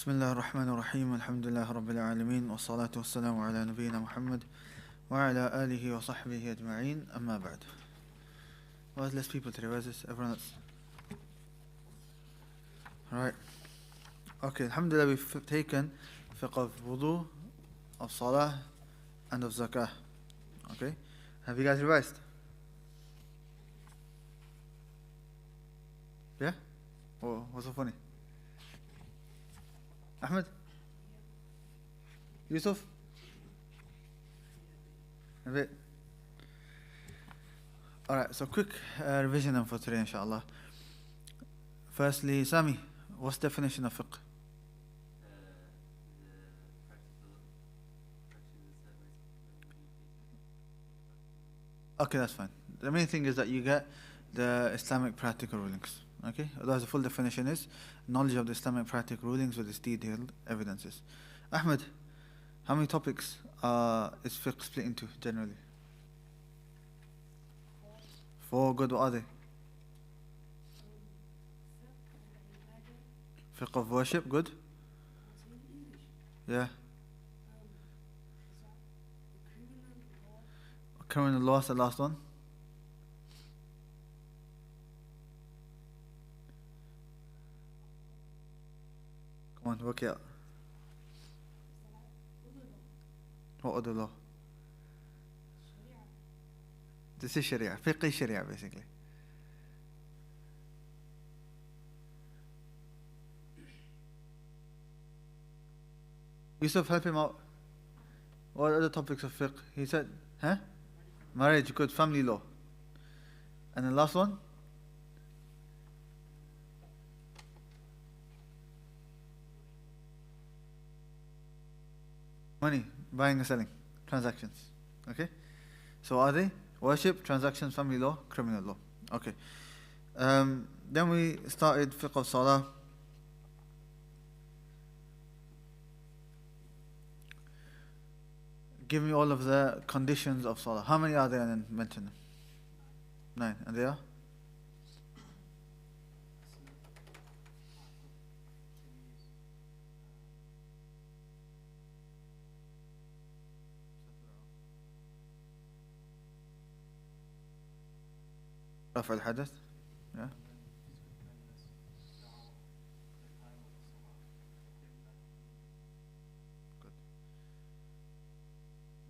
بسم الله الرحمن الرحيم الحمد لله رب العالمين والصلاة والسلام على نبينا محمد وعلى آله وصحبه أجمعين أما بعد. Where's less people today? Where's this? Everyone else? Right. Okay, alhamdulillah, we've taken fiqh of wudu, of salah, and of zakah. Okay? Have you guys revised? Yeah? Oh, what's so funny? Ahmed? Yusuf? A bit. Alright, so quick revision then for today, inshallah. Firstly, Sami, what's the definition of fiqh? Okay, that's fine. The main thing is that you get the Islamic practical rulings. Okay? Otherwise, the full definition is knowledge of the Islamic practical rulings with its detailed evidences. Ahmed, how many topics is fiqh split into generally? 4. Good. What are they? Fiqh of worship. Good. Yeah. Criminal law is the last one. Come on, work it out. What other law? This is Sharia. Fiqh Sharia, basically. Yusuf, help him out. What are the topics of fiqh? He said, marriage, good. Family law. And the last one? Money, buying and selling, transactions. Okay? So are they? Worship, transactions, family law, criminal law. Okay. Then we started fiqh of salah. Give me all of the conditions of salah. How many are there, and then mention them? 9. And they are? رفع الحدث. Yeah. Good.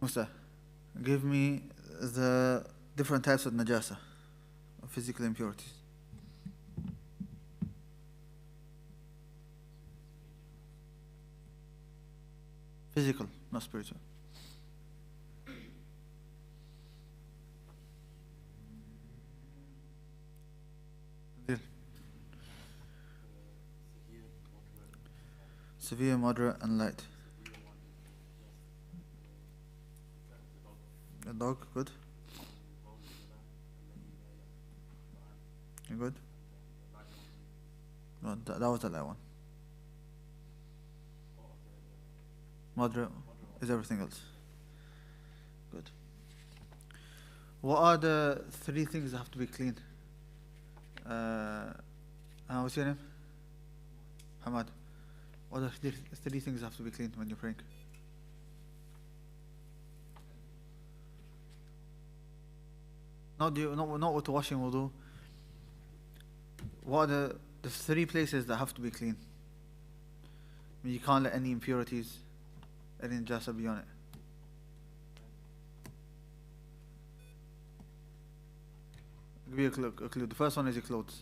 Musa, give me the different types of najasa, of physical impurities. Physical, not spiritual. Severe, moderate, and light. A dog, good. You good? No, that was the light one. Moderate is everything else. Good. What are the 3 things that have to be clean? What's your name? Hamad. What are the 3 things that have to be clean when you're praying? Not with washing wudu. What are the 3 places that have to be clean? I mean, you can't let any impurities, any najasa be on it. I'll give you a clue. The first one is your clothes.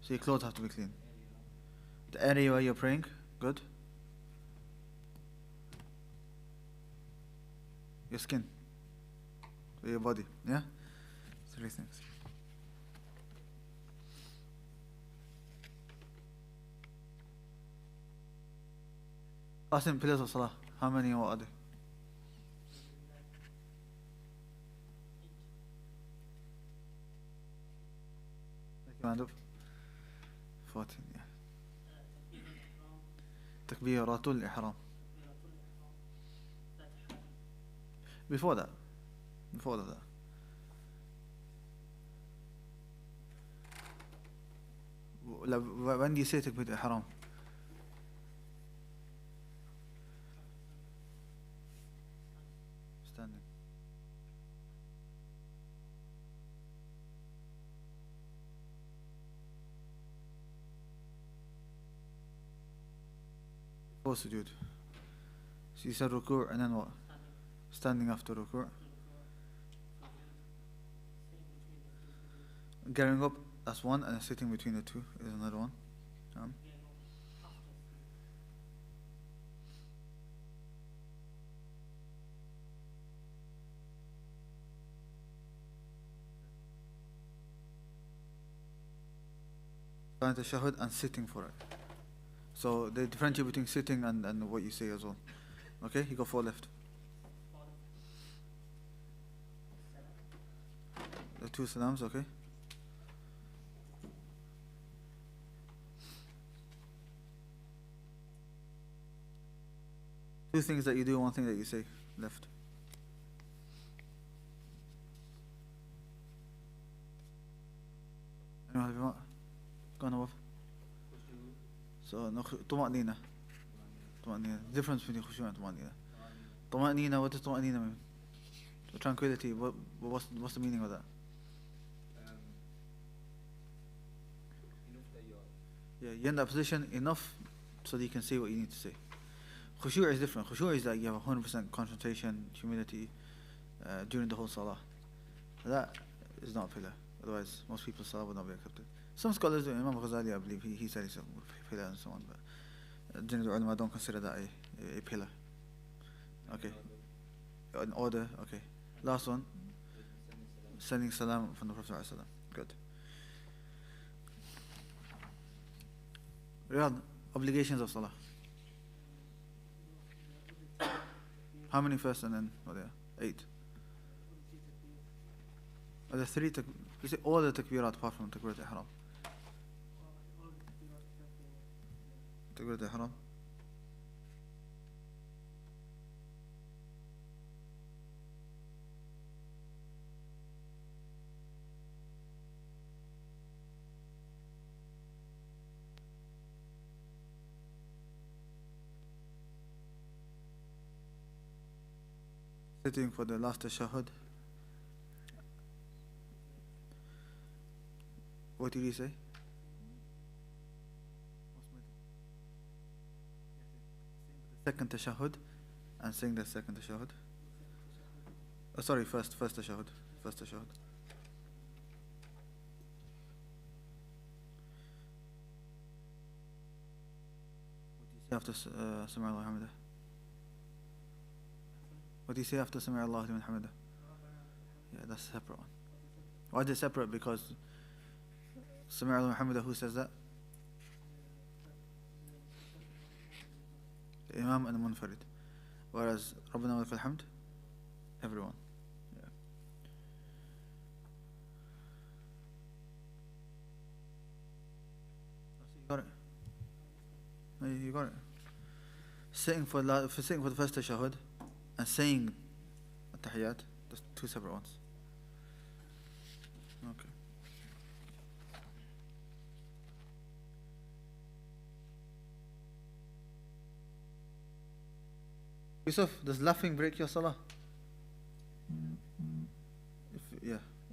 So your clothes have to be clean. The area where you're praying, good. Your skin, so your body, yeah? 3 things. Qasim, pillars of salah, how many or are they? Thank you, Mandub. 14, yeah. Takbiratul ihram. Before that. When do you say takbiratul ihram? before sujood. So you said ruku' and then what? Standing after ruku'. Getting up, that's one, and sitting between the two is another one. Starting tashahhud and sitting for it. So they differentiate between sitting and what you say as well. Okay, you go four left. The two salams, okay. Two things that you do, one thing that you say, left. Anyone have you want? Go on above. So, طمأنينة. Difference between khushu and طمأنينة. طمأنينة, what does طمأنينة mean? So tranquility, what's the meaning of that? Yeah, you're in that position enough so that you can say what you need to say. Khushu' is different. Khushu' is like you have 100% concentration, humility during the whole salah. That is not a pillar. Otherwise, most people's salah would not be accepted. Some scholars do. Imam Ghazali, I believe, he said it's a pillar and so on, but generally ulama don't consider that a pillar. Okay. In order, okay. Last one. Sending salam from the Prophet ﷺ. Good. Riyadh, obligations of salah. How many first and then what are there? 8. Are there 3? You say all the takbirat apart from takbirat ihram. Takbirat ihram. Sitting for the last tashahhud. What did he say? Second tashahhud and saying the second tashahhud. Oh, sorry, first tashahhud. First tashahhud. What do you say after Sami Allahu Hamida? What do you say after Sami Allahu Liman Hamida? Yeah, that's a separate one. Why is it separate? Because Sami Allahu Liman Hamida, who says that? The Imam and the Munfarid. Whereas Rabbana wa lakal hamd, everyone. Yeah. You got it? No, you got it. Sitting for the first tashahhud and saying at-tahiyyat, that's two separate ones. Okay. Yusuf, does laughing break your salah?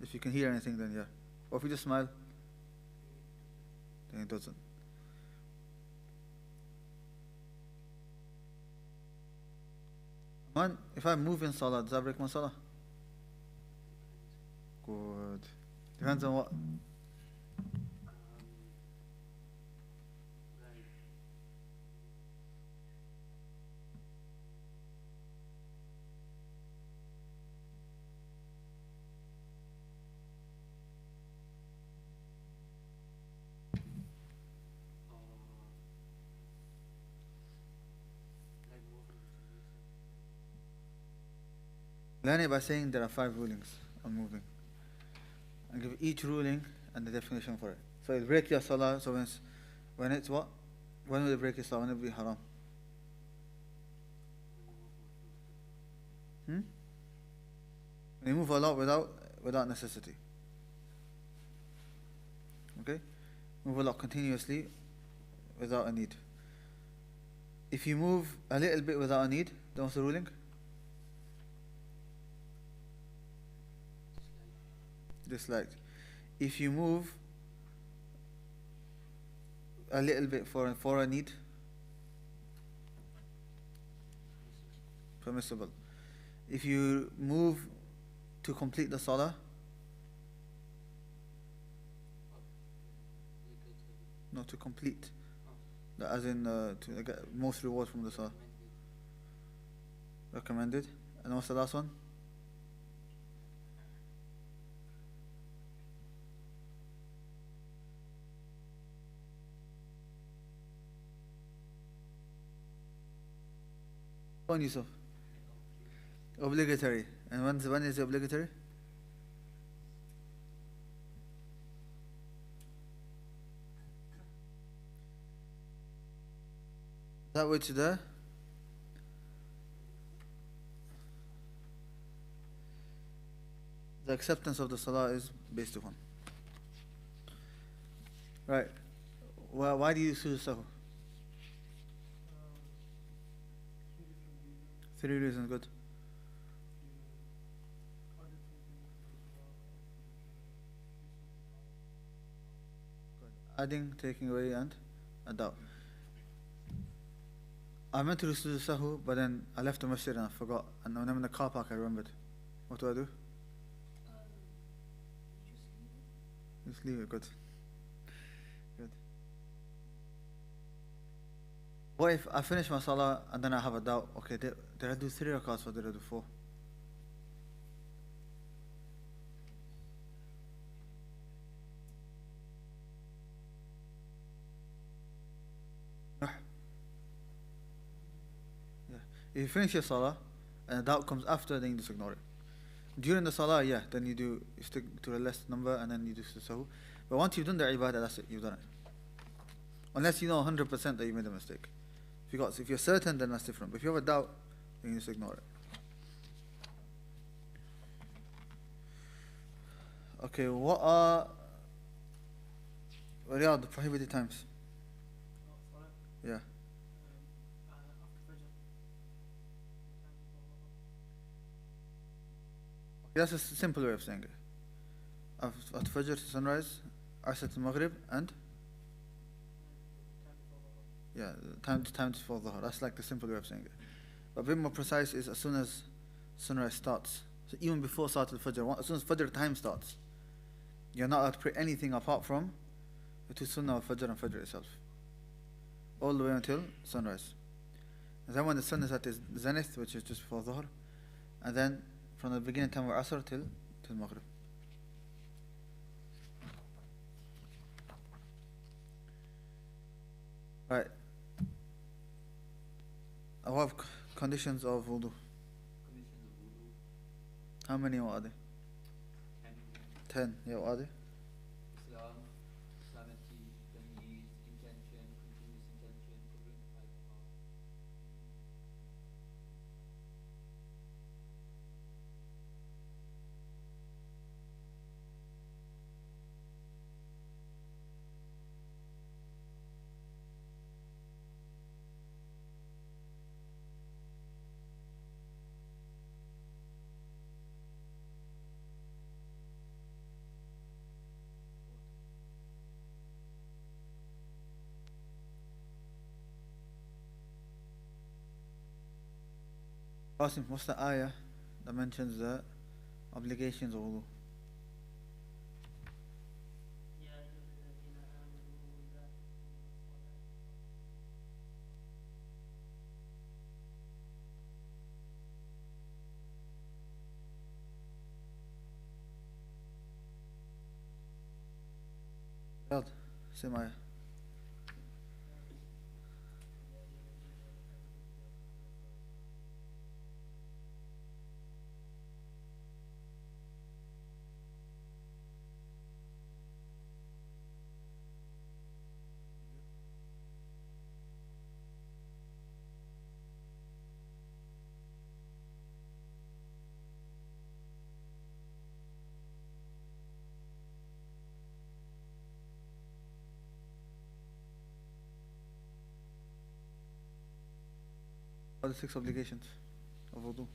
If you can hear anything, then yeah. Or if you just smile, then it doesn't. Man, if I move in salah, does that break my salah? Good. Depends on what. Learn it by saying there are 5 rulings on moving. And give each ruling and the definition for it. So it break your salah, so when it's what? When will it break your salah? When it will be haram? When you move a lot without necessity. Okay? Move a lot continuously without a need. If you move a little bit without a need, then what's the ruling? Disliked. If you move a little bit for a need, permissible. If you move to complete the salah, no, to complete, as in to get most reward from the salah. Recommended. And what's the last one? Go on, Yusuf. Obligatory. And when is it obligatory? That which the acceptance of the salah is based upon. Right. Why do you sujood sahwi? 3 reasons, good. Adding, taking away, and a doubt. I meant to do sujood sahwi, but then I left the masjid and I forgot. And when I'm in the car park, I remembered. What do I do? Just leave it. Good. Good. What if I finish my salah and then I have a doubt? Okay, did I do 3 rakats or did I do 4? Yeah. If you finish your salah and a doubt comes after, then you just ignore it. During the salah, yeah, then you stick to the less number and then you do sahu. But once you've done the ibadah, that's it, you've done it. Unless you know 100% that you made a mistake. If you're certain, then that's different. But if you have a doubt, then you just ignore it. Okay, what are the prohibited times? Yeah. That's a simple way of saying it. At Fajr to sunrise, Asr to Maghrib, and yeah, time before Dhuhr. That's like the simple way of saying it. But a bit more precise is as soon as sunrise starts. So even before Salat al-Fajr, as soon as Fajr time starts, you're not allowed to pray anything apart from the 2 Sunnah of Fajr and Fajr itself. All the way until sunrise. And then when the sun is at its zenith, which is just before Dhuhr, and then from the beginning time of Asr till Maghrib. Right. What have conditions of wudu? How many are they? 10. Yeah, what are they? Islam, sanity, tamyiz, intention, continuous intention, covering 5 parts. Qasim, what's the ayah that mentions the obligations of wudu? Same ayah. What are the 6 obligations of wudu?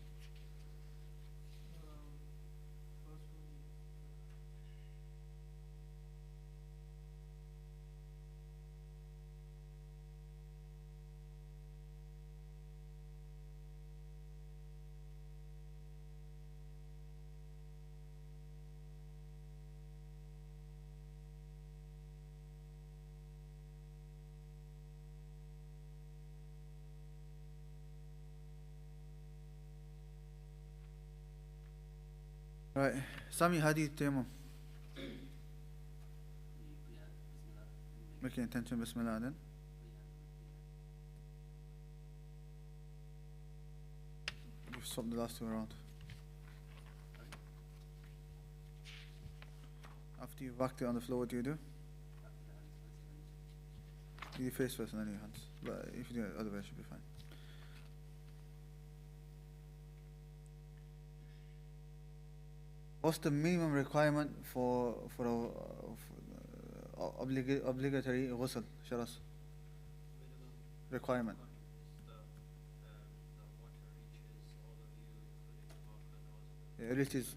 Right. Sami, how do you tayammum? Make an intention, Bismillah, then. You swap the last two around. After you've whacked it on the floor, what do? You face first and then your hands. But if you do it the other way, it should be fine. What's the minimum requirement for obligatory ghusl, Sharas? Minimum Requirement. the water reaches all of you, including the mouth and nose. It reaches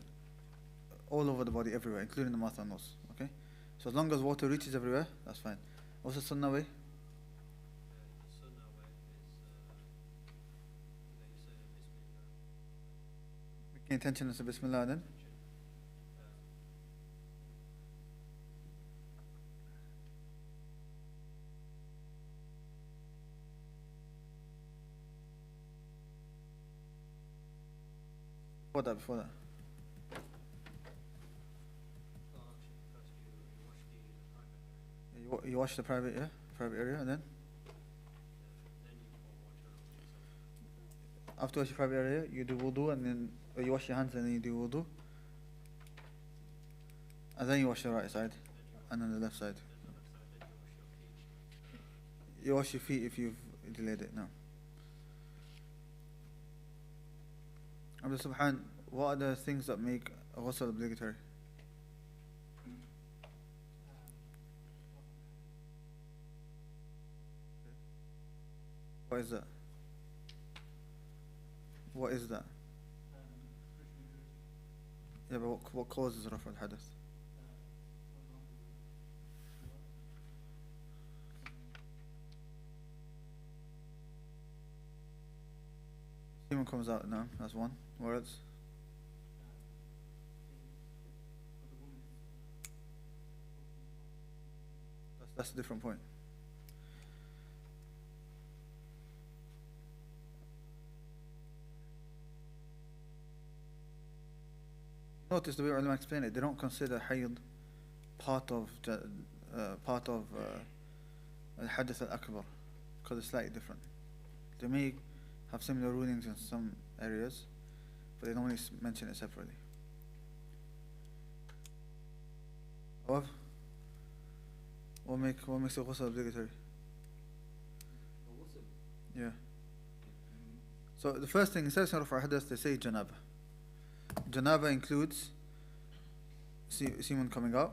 all over the body, everywhere, including the mouth and nose. Okay? So as long as water reaches everywhere, that's fine. What's the sunnah way? The sunnah way is that you say Bismillah. Make an intention and say Bismillah then. Before that. Oh, actually, first you wash the private area. You wash the private area, and then Then you pour water on yourself. after wash your private area, you do wudu, and then you wash your hands, and then you do wudu, and then you wash the right side, and then the left side. Then the left side, then you wash your feet. You wash your feet if you've delayed it. No. Abdul Subhan, what are the things that make a ghusl obligatory? What is that? What is that? Yeah, but what causes Rafa al-Hadath? Semen comes out now, that's one. What else? That's a different point. Notice the way ulama explain it, they don't consider hayd part of al-Hadath al-Akbar, because it's slightly different. They may have similar rulings in some areas, but they normally mention it separately. What makes the ghusl obligatory? The ghusl. Yeah. So the first thing, instead of saying Rafa Hadath, they say janaba. Janaba includes semen coming out,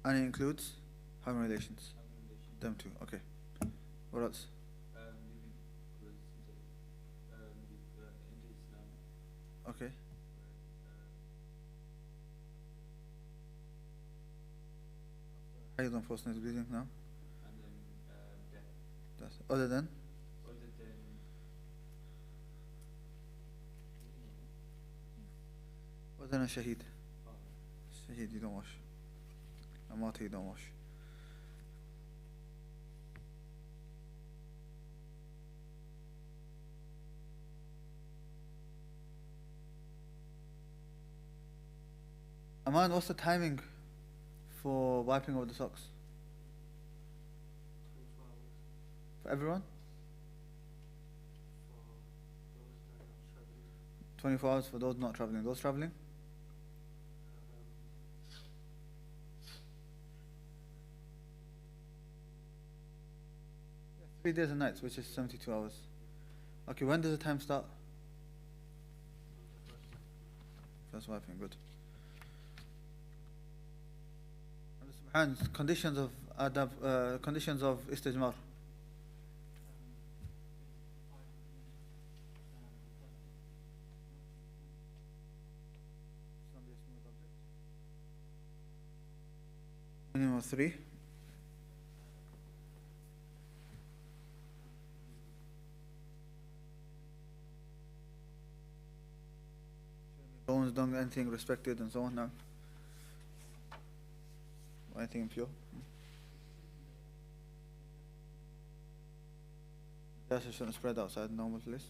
and it includes having relations. Them two, okay. What else? Into Islam. Okay. Hayd on postnatal bleeding now. And then death. That's other than a shaheed. Shaheed you don't wash. A martyr you don't wash. Aman, what's the timing for wiping over the socks? 24 hours For everyone? for those that are not traveling. 24 hours for those not traveling. Those traveling? 3 days and nights, which is 72 hours. Okay, when does the time start? First wiping, good. And conditions of adab, conditions of istijmar. Minimum of 3. Bones, don't anything respected and so on now. Or anything impure. That's shouldn't spread outside the normal place.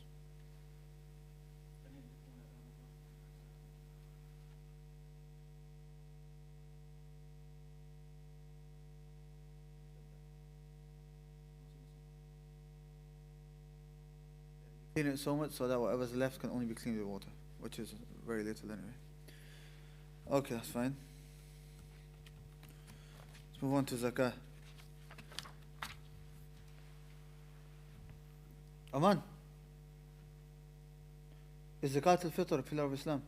Clean it so much so that whatever's left can only be cleaned with water, which is very little anyway. Okay, that's fine. Let's move on to zakah. Aman, is zakat al-fitr a pillar of Islam?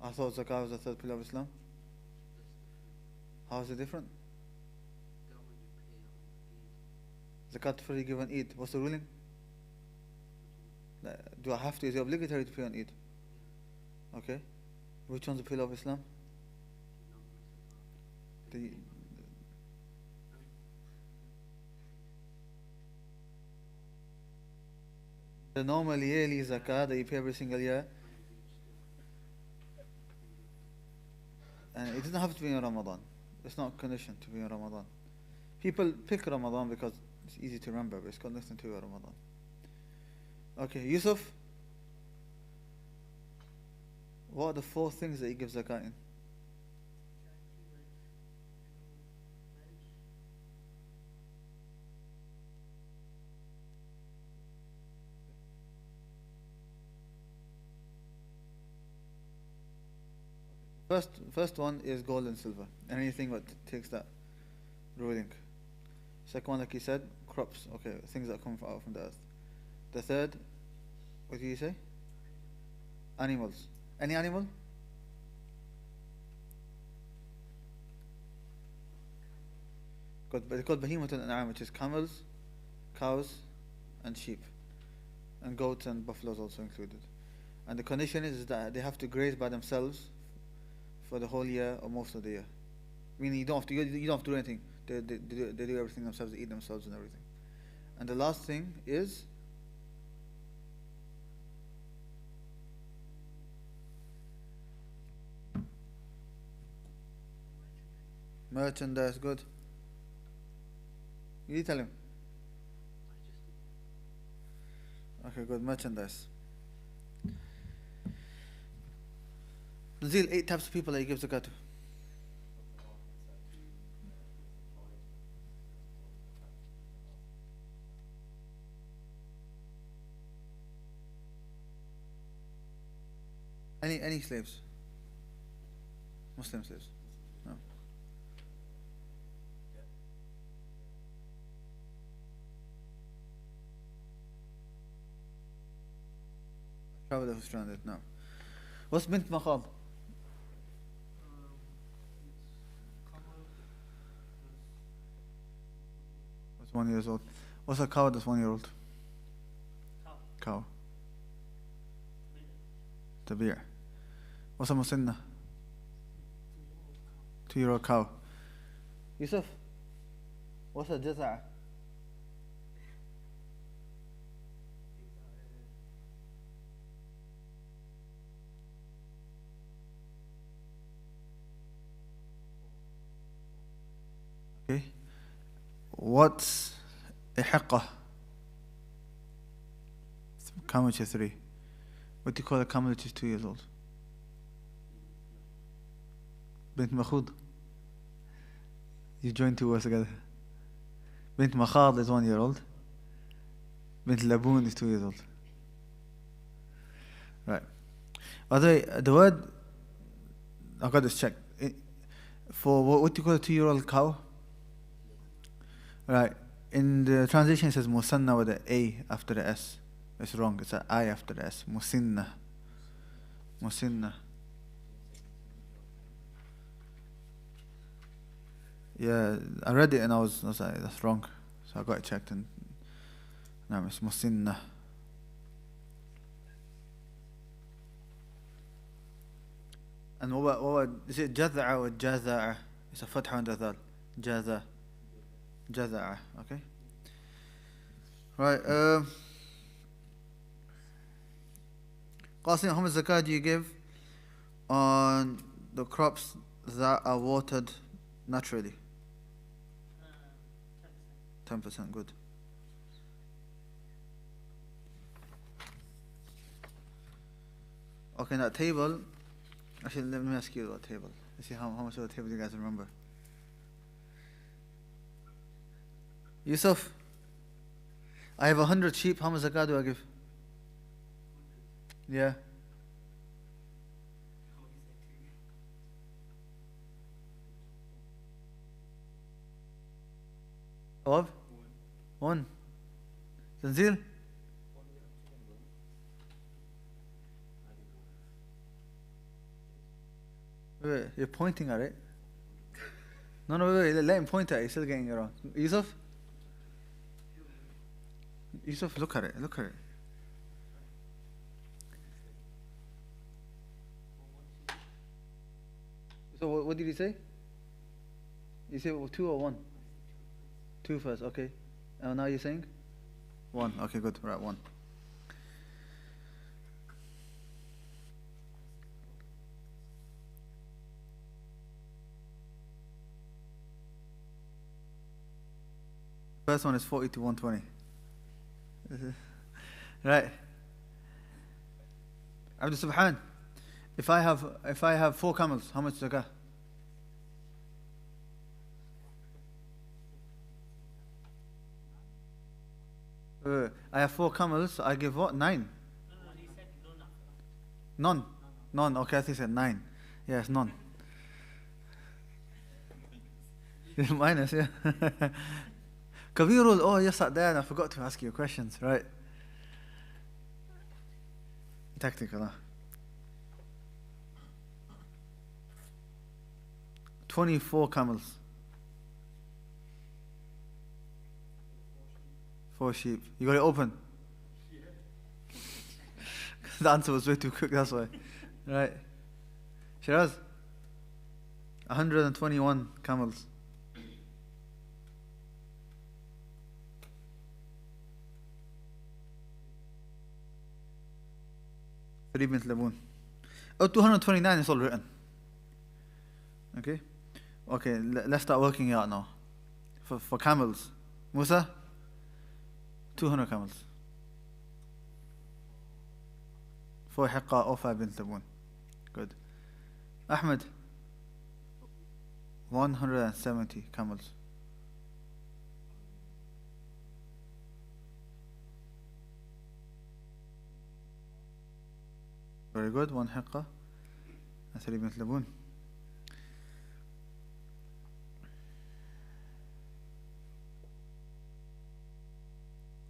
I thought zakah was the third pillar of Islam. How is it different? Zakat al-fitr you give on Eid. What's the ruling? Do I have to? Is it obligatory to pay on Eid? Okay. Which one's the pillar of Islam? The normal yearly zakah that you pay every single year, and it doesn't have to be in Ramadan. It's not conditioned to be in Ramadan. People pick Ramadan because it's easy to remember, but it's got nothing to do with Ramadan. Okay, Yusuf, what are the 4 things that you give zakah in? First one is gold and silver, and anything that takes that ruling. Second one, like you said, crops, okay, things that come out from the earth. The third, what did you say? Animals. Any animal? They're called Bahimatul An'am, which is camels, cows, and sheep. And goats and buffaloes also included. And the condition is that they have to graze by themselves for the whole year or most of the year. Meaning you don't have to do anything. They do everything themselves, they eat themselves and everything. And the last thing is merchandise. Good. You tell him. Okay, good. Merchandise. Nazil, 8 types of people that you give zakat to. Any slaves? Muslim slaves? No. Traveler who's stranded? No. What's bint makhad? That's 1 year old. What's a cow that's 1 year old? Cow. Tabi'. What's a musinna? 2-year-old cow. Yusuf, what's a jaza'? Okay. What's a hiqqah? Camel which is 3. What do you call a camel which is 2 years old? Bint Makhud. You join 2 words together. Bint Makhad is 1 year old. Bint Laboon is 2 years old. Right. By the way, the word, I got this checked. For what do you call a 2-year-old cow? Right. In the translation it says Musanna with an A after the S. It's wrong. It's an I after the S. Musinna. Musinna. Yeah, I read it and I was like, that's wrong. So I got it checked and no, it's Musinna. And what is it Jaz'a or Jaza'a? It's a fatha on the thal. Jaza. Jaza'a. Okay. Right. Qasim, how much zakah do you give on the crops that are watered naturally? 10%. Good. Okay, that table. Actually, let me ask you about table. Let's see how much of the table you guys remember. Yusuf, I have 100 sheep. How much zakah do I give? Yeah. Of? One. Tanzil? Wait, you're pointing at it. No, wait, let him point at it. He's still getting it wrong. Yusuf? Yusuf, look at it. So what did he say? You say 2 or 1? 2 first, okay. And now you're saying? 1, okay, good. Right, 1. First one is 40 to 120. Right. Abdul Subhan, if I have 4 camels, how much zakah? I have 4 camels, I give what? 9? No, he said None. None, okay, I think he said 9. Yes, none. Minus, yeah. Kabirul, oh, you sat there and I forgot to ask you questions, right? Tactical, huh? 24 camels. 4 sheep. You got it open? Yeah. The answer was way too quick, that's why. Right. Shiraz? 121 camels. Bint Laboon. Oh, 229 is all written. Okay? Okay, let's start working out now. For camels. Musa? 200 camels. For Hiqqa or 5 Bint Laboon. Good. Ahmed? 170 camels. Very good. 1 Hiqqa and 3 Bint Laboon.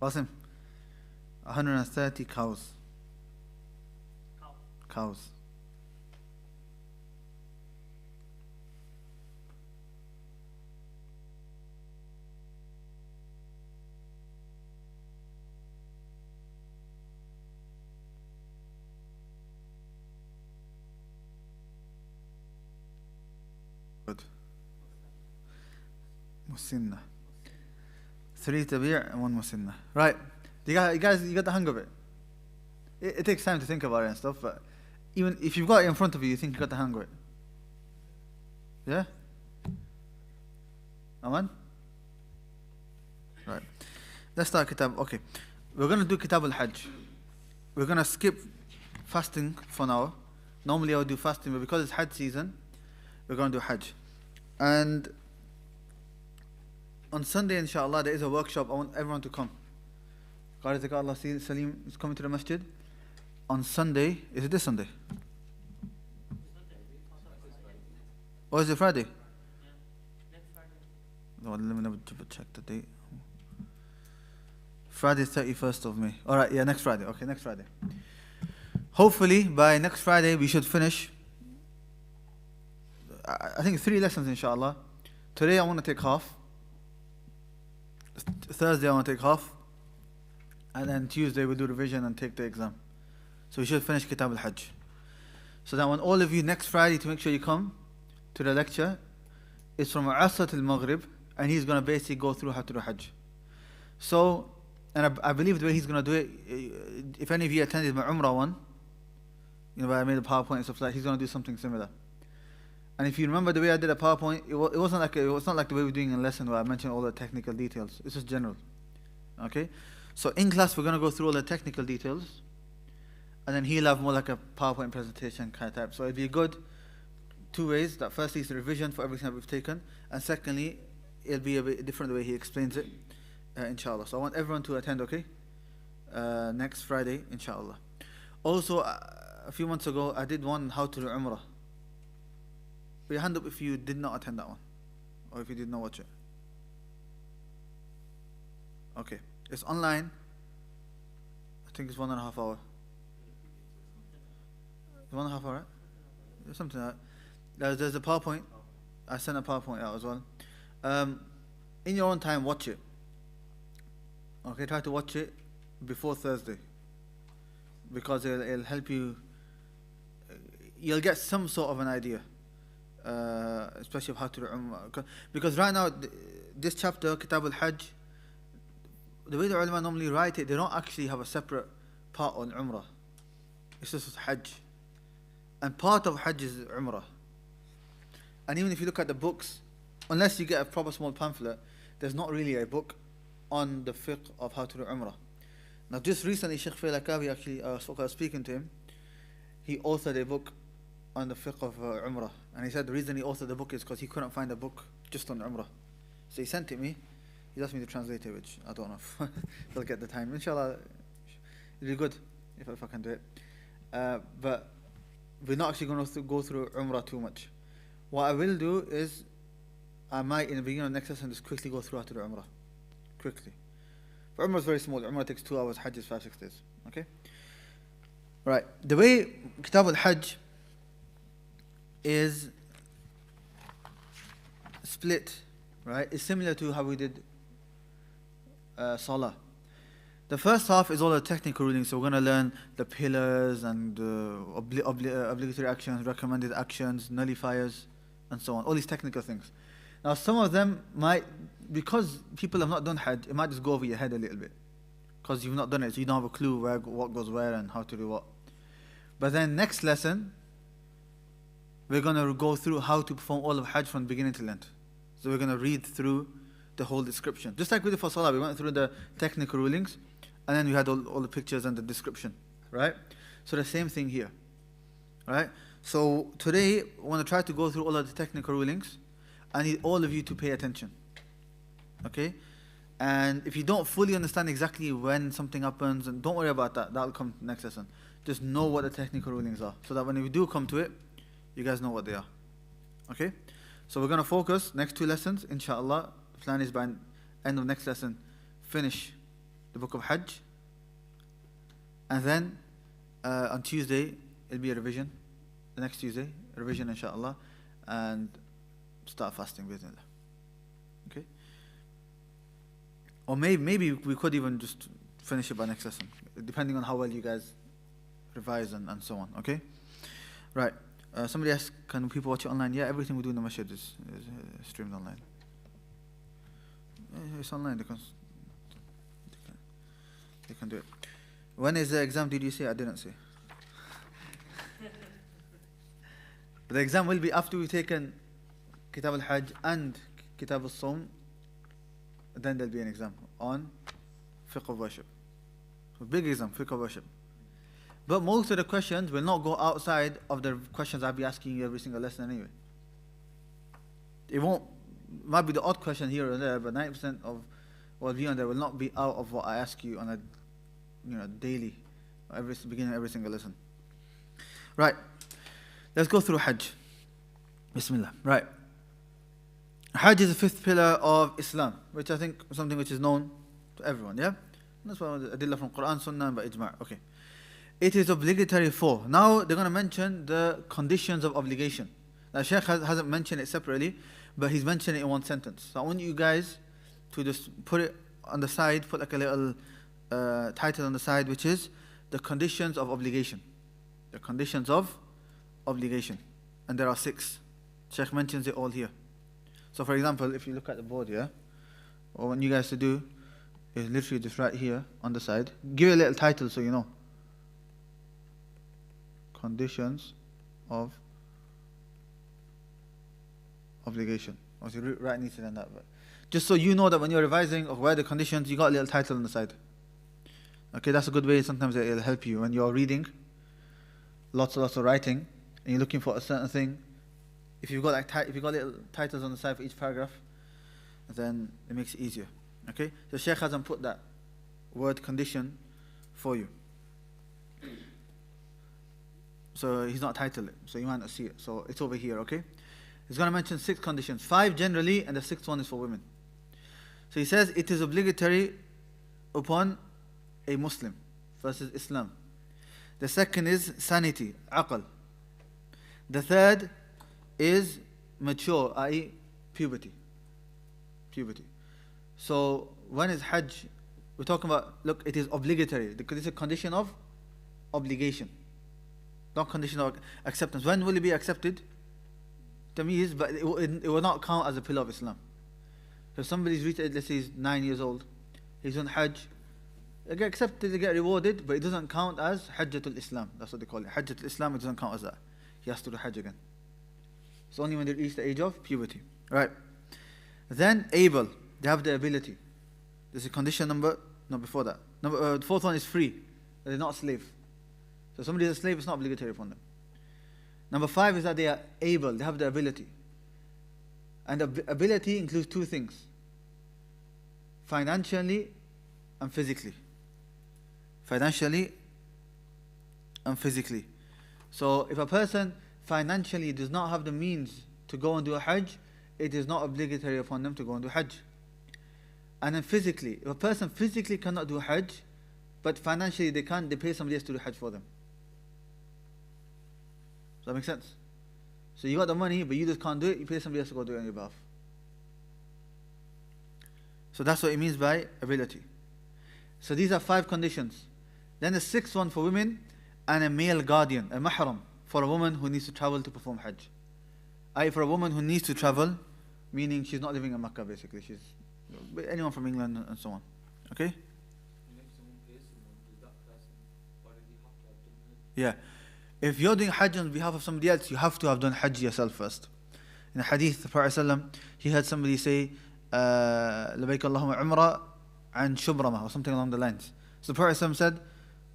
Qasim, 130 cows. Cows. Good. Musinna. 3 tabi' and 1 musinna. Right. You got the hang of it. It takes time to think about it and stuff, but even if you've got it in front of you, you think you got the hang of it. Yeah? Aman? Right. Let's start Kitab. Okay. We're going to do Kitab al-Hajj. We're going to skip fasting for now. Normally I would do fasting, but because it's Hajj season, we're going to do Hajj. And on Sunday, inshallah, there is a workshop. I want everyone to come. Qari Zakat Allah Salim is coming to the masjid. On Sunday, is it this Sunday? Or is it Friday? Next Friday. No, let me double check the date. Friday, 31st of May. Alright, yeah, next Friday. Okay, next Friday. Hopefully, by next Friday, we should finish, I think 3 lessons, inshallah. Today, I want to take half. Thursday, I want to take half. And then Tuesday, we'll do revision and take the exam. So we should finish Kitab al-Hajj. So that when all of you next Friday, to make sure you come to the lecture, it's from Asr till Maghrib, and he's going to basically go through how to do Hajj. So, and I believe the way he's going to do it, if any of you attended my Umrah one, you know, where I made a PowerPoint and stuff like that, he's going to do something similar. And if you remember the way I did a PowerPoint, it was not like the way we're doing in a lesson where I mentioned all the technical details. It's just general. Okay? So in class, we're going to go through all the technical details, and then he'll have more like a PowerPoint presentation kind of type. So it'll be good 2 ways. That firstly is the revision for everything that we've taken, and secondly, it'll be a bit different the way he explains it. inshallah. So I want everyone to attend, okay? Next Friday, inshallah. Also, a few months ago, I did one how to do Umrah. Put your hand up if you did not attend that one, or if you did not watch it. Okay, it's online. I think it's 1.5 hour. 1.5 hour, right? Something like that. There's a PowerPoint. I sent a PowerPoint out as well. In your own time, watch it. Okay, try to watch it before Thursday, because it'll help you. You'll get some sort of an idea, especially of how to do Umrah. Because right now, this chapter, Kitab al-Hajj, the way the ulama normally write it, they don't actually have a separate part on Umrah. It's just Hajj. And part of Hajj is Umrah. And even if you look at the books, unless you get a proper small pamphlet, there's not really a book on the fiqh of how to do Umrah. Now just recently, Sheikh Faylakawi actually, I was speaking to him, he authored a book on the fiqh of Umrah. And he said the reason he authored the book is because he couldn't find a book just on Umrah. So he sent it me. He asked me to translate it, which I don't know if I'll get the time. Inshallah, it'll be good if I can do it. But we're not actually going to go through Umrah too much. What I will do is, I might in the beginning of next lesson just quickly go through how to do Umrah. Quickly. For Umrah is very small. Umrah takes 2 hours, Hajj is 5-6 days. Okay? Right. The way Kitab al-Hajj is split, right, is similar to how we did Salah. The first half is all the technical rulings, so we're going to learn the pillars and obligatory actions, recommended actions, nullifiers, and so on. All these technical things. Now, some of them might, because people have not done Hajj, it might just go over your head a little bit. Because you've not done it, so you don't have a clue what goes where and how to do what. But then next lesson, we're going to go through how to perform all of Hajj from beginning to end. So we're going to read through the whole description. Just like we did for Salah, we went through the technical rulings, and then we had all the pictures and the description, right? So the same thing here, right? So today, I want to try to go through all of the technical rulings. I need all of you to pay attention, okay? And if you don't fully understand exactly when something happens, and don't worry about that, that'll come next lesson. Just know what the technical rulings are, so that when we do come to it, you guys know what they are, okay? So we're going to focus next 2 lessons, inshallah. The plan is by end of next lesson, finish the book of Hajj. And then on Tuesday, it'll be a revision. The next Tuesday, a revision inshallah. And start fasting, bismillah. Okay? Or maybe we could even just finish it by next lesson, depending on how well you guys revise and so on, okay? Right. Somebody asked, can people watch it online? Yeah, everything we do in the masjid is streamed online. It's online, they can do it. When is the exam, did you say? I didn't say. But the exam will be after we've taken Kitab al-Hajj and Kitab al-Sawm, then there'll be an exam on Fiqh of Worship. So big exam, Fiqh of Worship. But most of the questions will not go outside of the questions I'll be asking you every single lesson anyway. It might be the odd question here or there, but 90% of what will be on there will not be out of what I ask you on a daily, beginning of every single lesson. Right. Let's go through Hajj. Bismillah. Right. Hajj is the 5th pillar of Islam, which I think is something which is known to everyone, yeah? That's why adillah from Quran, Sunnah, and by Ijma'. Okay. It is obligatory for. Now they're going to mention the conditions of obligation. Now Shaykh hasn't mentioned it separately, but he's mentioned it in one sentence. So I want you guys to just put it on the side, put like a little title on the side, which is the conditions of obligation. The conditions of obligation. And there are 6. Shaykh mentions it all here. So for example, if you look at the board here, what I want you guys to do is literally just right here on the side. Give it a little title so you know. Conditions of obligation. Obviously, right neater than that. But just so you know that when you're revising of where the conditions, you got a little title on the side. Okay, that's a good way. Sometimes it'll help you when you're reading. Lots of writing, and you're looking for a certain thing. If you've got little titles on the side for each paragraph, then it makes it easier. Okay, the Sheikh hasn't put that word condition for you. So he's not titled it, so you might not see it. So it's over here, okay? He's going to mention 6 conditions, 5 generally, and the 6th one is for women. So he says it is obligatory upon a Muslim versus Islam. The second is sanity, aql. The third is mature, i.e. puberty. Puberty. So when is Hajj? We're talking about, look, it is obligatory. This is a condition of obligation, not condition of acceptance. When will it be accepted? Tamyiz, but it will not count as a pillar of Islam. If somebody's reached, let's say he's 9 years old, he's on Hajj, they get accepted, they get rewarded, but it doesn't count as Hajjatul Islam. That's what they call it. Hajjatul Islam, it doesn't count as that. He has to do Hajj again. It's only when they reach the age of puberty. Right. Then able, they have the ability. This is condition before that. The 4th one is free. They're not slave. So somebody is a slave, it's not obligatory upon them. Number 5 is that they are able, they have the ability. And ability includes 2 things: financially and physically. Financially and physically. So if a person financially does not have the means to go and do a Hajj, it is not obligatory upon them to go and do Hajj. And then physically, if a person physically cannot do Hajj, but financially they can, they pay somebody else to do Hajj for them. Does that make sense? So you got the money, but you just can't do it, you pay somebody else to go do it on your behalf. So that's what it means by ability. So these are 5 conditions. Then the 6th one for women, and a male guardian, a mahram, for a woman who needs to travel to perform Hajj. For a woman who needs to travel, meaning she's not living in Makkah basically, she's anyone from England and so on. Okay? And if someone pays someone, does that person already have to have done it? Yeah. If you're doing Hajj on behalf of somebody else, you have to have done Hajj yourself first. In the hadith, the Prophet ﷺ, he heard somebody say, لبيك اللهم عمرة عن شبرمة, or something along the lines. So the Prophet ﷺ said,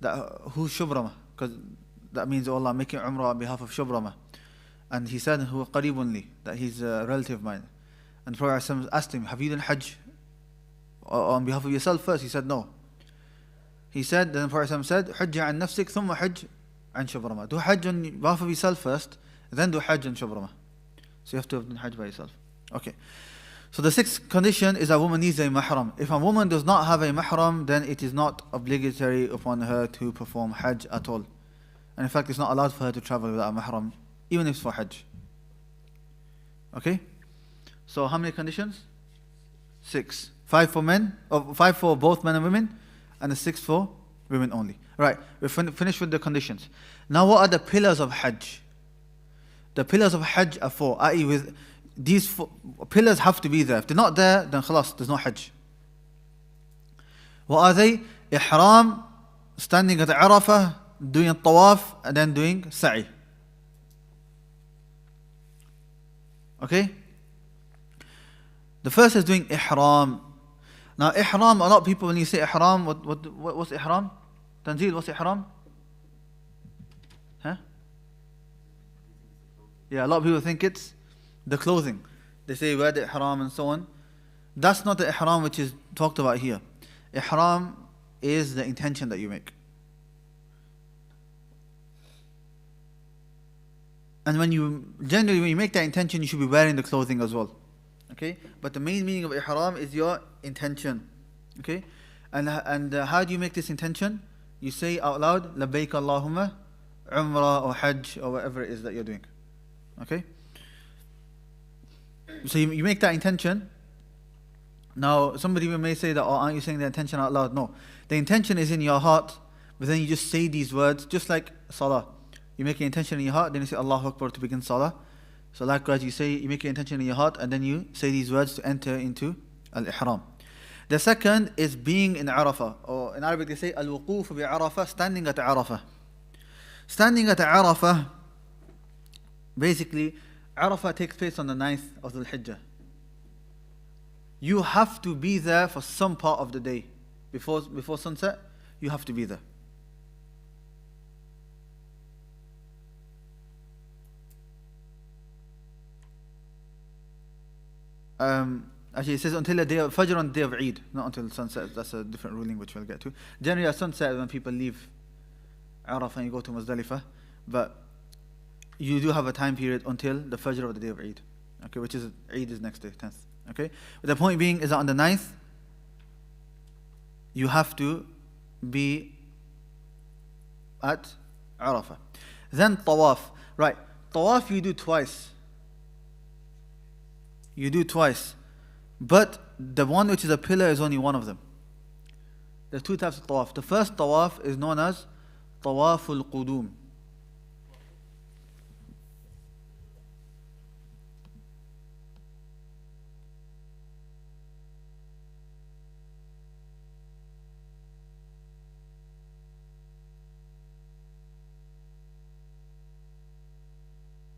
that, who's Shubrama? Because that means, oh Allah, I'm making Umrah on behalf of Shubrama. And he said, huwa qaribun li, that he's a relative of mine. And the Prophet ﷺ asked him, have you done Hajj on behalf of yourself first? He said, no. He said, then the Prophet ﷺ said, Hajj an nafsik, thumma Hajj an Shubrama. Do Hajj on behalf of yourself first, then do Hajj on Shubrama. So you have to have done Hajj by yourself. Okay. So the 6th condition is a woman needs a mahram. If a woman does not have a mahram, then it is not obligatory upon her to perform Hajj at all. And in fact, it's not allowed for her to travel without a mahram, even if it's for Hajj. Okay? So how many conditions? 6. 5 for men, or 5 for both men and women, and the 6 for women only. Right, we're finished with the conditions. Now what are the pillars of Hajj? The pillars of Hajj are 4, i.e. with these 4 pillars have to be there. If they're not there, then khalas, there's no Hajj. What are they? Ihram, standing at Arafah, doing tawaf, and then doing sa'i. Okay? The first is doing ihram. Now ihram, a lot of people when you say ihram, what's ihram? Tanzeel, what's ihram? Huh? Yeah, a lot of people think it's the clothing. They say wear the ihram and so on. That's not the ihram which is talked about here. Ihram is the intention that you make. And when you make that intention, you should be wearing the clothing as well. Okay? But the main meaning of ihram is your intention. Okay? And how do you make this intention? You say out loud, labbaik Allahumma, umrah or hajj or whatever it is that you're doing. Okay? So you make that intention. Now, somebody may say that, oh, aren't you saying the intention out loud? No. The intention is in your heart, but then you just say these words, just like salah. You make an intention in your heart, then you say Allahu Akbar to begin salah. So likewise, you make an intention in your heart, and then you say these words to enter into al-ihram. The second is being in Arafah, or in Arabic they say al-wuquf bi Arafah, standing at Arafah. Standing at Arafah, basically, Arafah takes place on the 9th of Dhul Hijjah. You have to be there for some part of the day. Before sunset, you have to be there. Actually, it says until the day of Fajr on the day of Eid, not until sunset. That's a different ruling which we'll get to. Generally, at sunset when people leave Arafah and you go to Muzdalifah, but you do have a time period until the Fajr of the day of Eid. Okay, which is Eid is next day, 10th. Okay, but the point being is that on the 9th, you have to be at Arafah. Then Tawaf. Right, Tawaf you do twice. You do twice. But the one which is a pillar is only one of them. There's two types of Tawaf. The first Tawaf is known as Tawaful Qudum.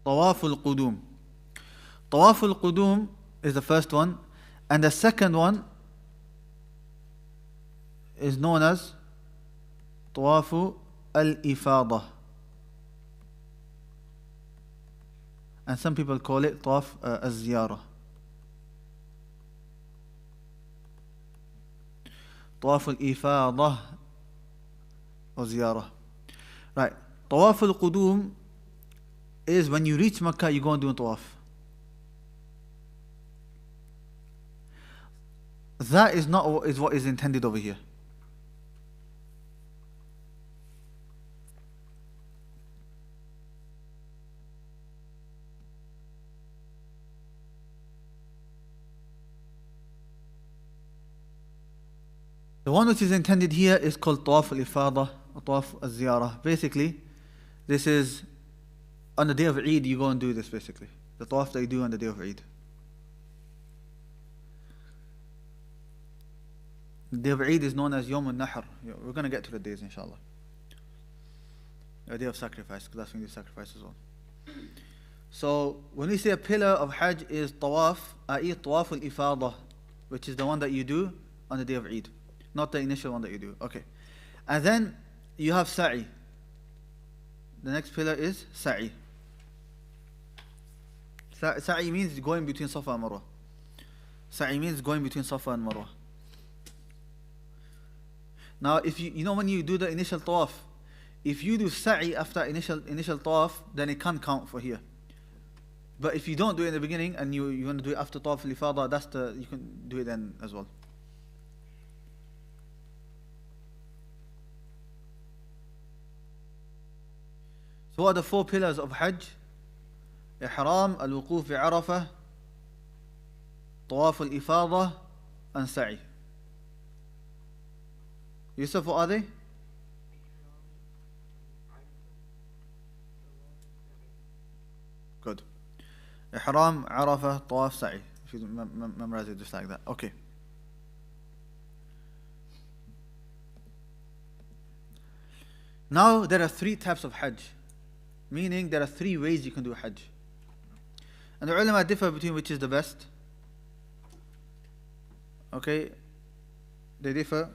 Tawaful Qudum. Tawaful Qudum is the first one, and the second one is known as Tawafu al-Ifadah. And some people call it Tawaf al-Ziyarah. Tawaf al-Ifadah or Ziyarah. Right. Tawaf al-Qudum is when you reach Makkah, you go and do a Tawaf. That is not what is intended over here. The one which is intended here is called Tawaf al-Ifadah or Tawaf al-Ziyarah. Basically, this is on the day of Eid, you go and do this basically. The Tawaf that you do on the day of Eid. The day of Eid is known as Yawm al-Nahr. We're going to get to the days, inshallah. A day of sacrifice, because that's when you do sacrifice as well. So, when we say a pillar of Hajj is Tawaf, i.e. Tawaf al-Ifadah, which is the one that you do on the day of Eid. Not the initial one that you do. Okay. And then you have Sa'i. The next pillar is Sa'i. Sa'i means going between Safa and Marwa. Sa'i means going between Safa and Marwa. Now, if you know when you do the initial tawaf, if you do sa'i after initial tawaf, then it can't count for here. But if you don't do it in the beginning and you want to do it after tawaf al-Ifadah, you can do it then as well. So what are the four pillars of Hajj? Ihram, al-Wuquf bi Arafah, Tawaf al-Ifadah, and Sa'i. Yusuf, what are they? Good. Ihram, Arafah, Tawaf, Sa'i. If you memorize it just like that. Okay. Now there are three types of Hajj. Meaning there are three ways you can do Hajj. And the ulama differ between which is the best. Okay. They differ.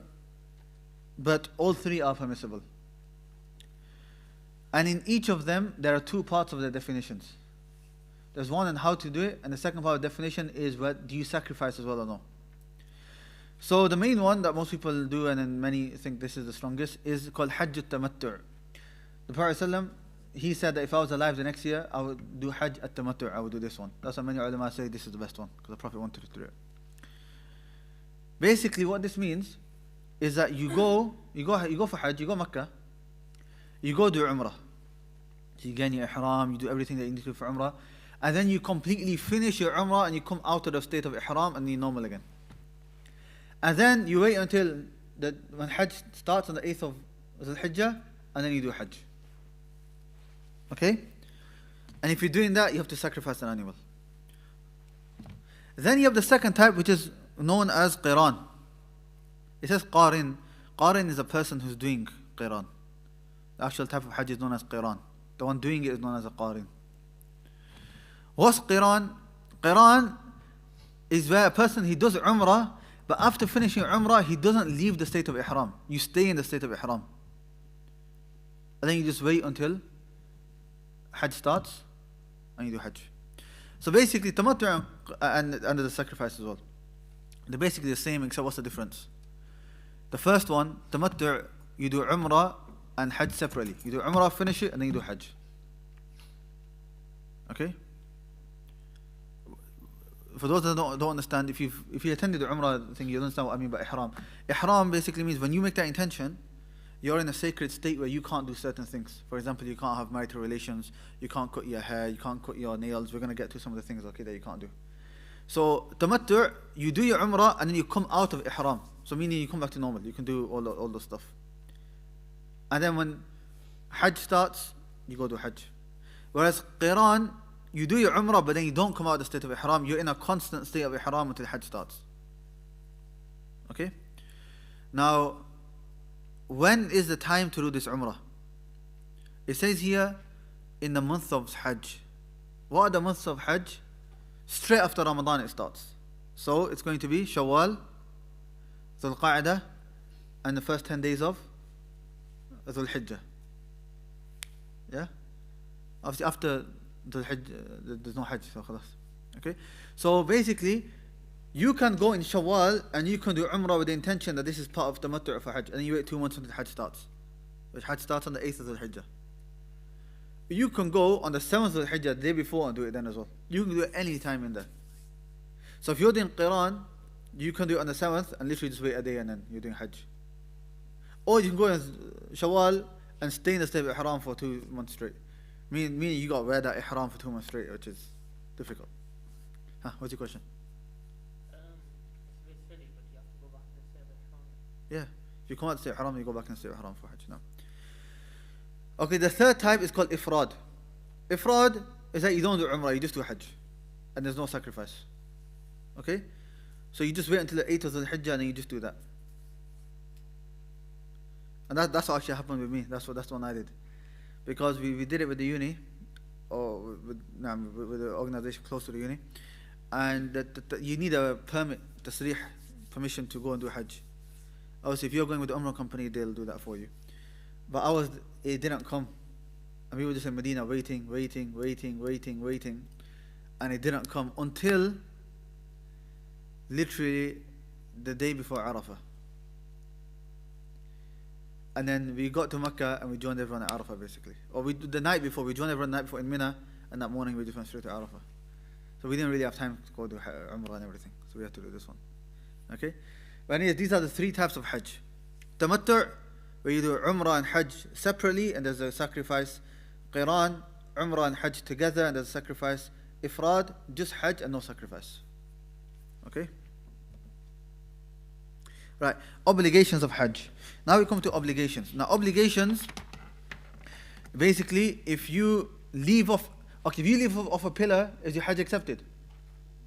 But all three are permissible. And in each of them, there are two parts of the definitions. There's one on how to do it, and the second part of the definition is what do you sacrifice as well or no. So the main one that most people do, and then many think this is the strongest, is called Hajj al-Tamattu'. The Prophet ﷺ, he said that if I was alive the next year, I would do Hajj al-Tamattu', I would do this one. That's why many ulama say this is the best one, because the Prophet wanted to do it. Basically what this means is that you go for Hajj, you go Makkah, you go do Umrah. So you gain your Ihram, you do everything that you need to do for Umrah, and then you completely finish your Umrah and you come out of the state of Ihram and you're normal again. And then you wait until when Hajj starts on the 8th of Dhul-Hijjah, and then you do Hajj. Okay? And if you're doing that, you have to sacrifice an animal. Then you have the second type, which is known as Qiran. It says Qarin. Qarin is a person who's doing Qiran. The actual type of Hajj is known as Qiran. The one doing it is known as a Qarin. What's Qiran? Qiran is where a person, he does Umrah, but after finishing Umrah, he doesn't leave the state of Ihram. You stay in the state of Ihram. And then you just wait until Hajj starts, and you do Hajj. So basically, Tamattu' and under the sacrifice as well. They're basically the same, except what's the difference? The first one, tamattu', you do Umrah and Hajj separately. You do Umrah, finish it, and then you do Hajj. Okay? For those that don't understand, if you attended the Umrah thing, you understand what I mean by Ihram. Ihram basically means when you make that intention, you're in a sacred state where you can't do certain things. For example, you can't have marital relations, you can't cut your hair, you can't cut your nails. We're going to get to some of the things, okay, that you can't do. So, tamattu', you do your Umrah and then you come out of Ihram. So meaning you come back to normal, you can do all the stuff. And then when Hajj starts, you go do Hajj. Whereas Qiran, you do your Umrah but then you don't come out of the state of Ihram, you're in a constant state of Ihram until Hajj starts. Okay? Now, when is the time to do this Umrah? It says here, in the month of Hajj. What are the months of Hajj? Straight after Ramadan it starts. So it's going to be Shawwal, Dhul Qa'dah, and the first 10 days of Dhul Hijjah. Yeah? Obviously after Dhul Hijjah, there's no Hajj, so khalas. Okay? So basically, you can go in Shawwal and you can do Umrah with the intention that this is part of the Tamattu' for Hajj, and then you wait 2 months until Hajj starts. Which Hajj starts on the 8th of Dhul Hijjah. You can go on the 7th of Hijjah, the day before, and do it then as well. You can do it any time in there. So if you're doing Qiran, you can do it on the 7th and literally just wait a day and then you're doing Hajj. Or you can go in Shawwal and stay in the state of Ihram for 2 months straight. Meaning you got to wear that Ihram for 2 months straight, which is difficult. What's your question? It's a bit silly, but you have to go back to the state of Ihram. Yeah. If you come out of the state of Ihram, you go back in the state of Ihram for Hajj. No. Okay, the third type is called Ifrad. Ifrad is that you don't do Umrah, you just do Hajj. And there's no sacrifice. Okay? So you just wait until the 8th of the Hijjah and then you just do that. And that's what actually happened with me. That's the one I did. Because we did it with the uni, or with the organization close to the uni. And you need a permit, tasrih, permission to go and do Hajj. Obviously, if you're going with the Umrah company, they'll do that for you. But it didn't come. And we were just in Medina waiting. And it didn't come until literally the day before Arafah. And then we got to Mecca and we joined everyone at Arafah basically. Or the night before, we joined everyone the night before in Mina, and that morning we just went straight to Arafah. So we didn't really have time to go do Umrah and everything. So we had to do this one. Okay? But anyways, these are the 3 types of Hajj. Tamattu', where you do Umrah and Hajj separately and there's a sacrifice. Qiran, Umrah and Hajj together and there's a sacrifice. Ifrad, just Hajj and no sacrifice. Okay? Right, obligations of Hajj. Now we come to obligations. Now obligations, basically, if you leave off a pillar, is your Hajj accepted?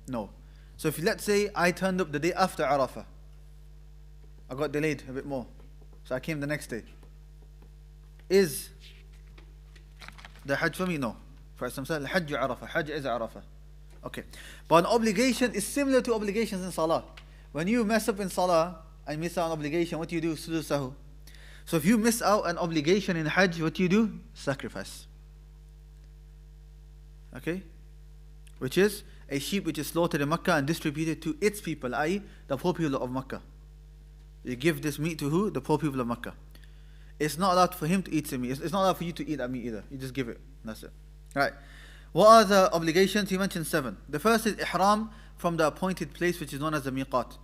No. So if let's say I turned up the day after Arafah, I got delayed a bit more, so I came the next day. Is the Hajj for me? No. For example, Hajj Arafah. Hajj is Arafah. Okay. But an obligation is similar to obligations in Salah. When you mess up in Salah and miss out an obligation, what do you do? Sujood Sahu. So if you miss out an obligation in Hajj, what do you do? Sacrifice. Okay? Which is a sheep which is slaughtered in Makkah and distributed to its people, i.e. the poor people of Makkah. You give this meat to who? The poor people of Makkah. It's not allowed for him to eat some meat. It's not allowed for you to eat that meat either. You just give it. That's it. Right. What are the obligations? He mentioned 7. The first is Ihram from the appointed place which is known as the miqat.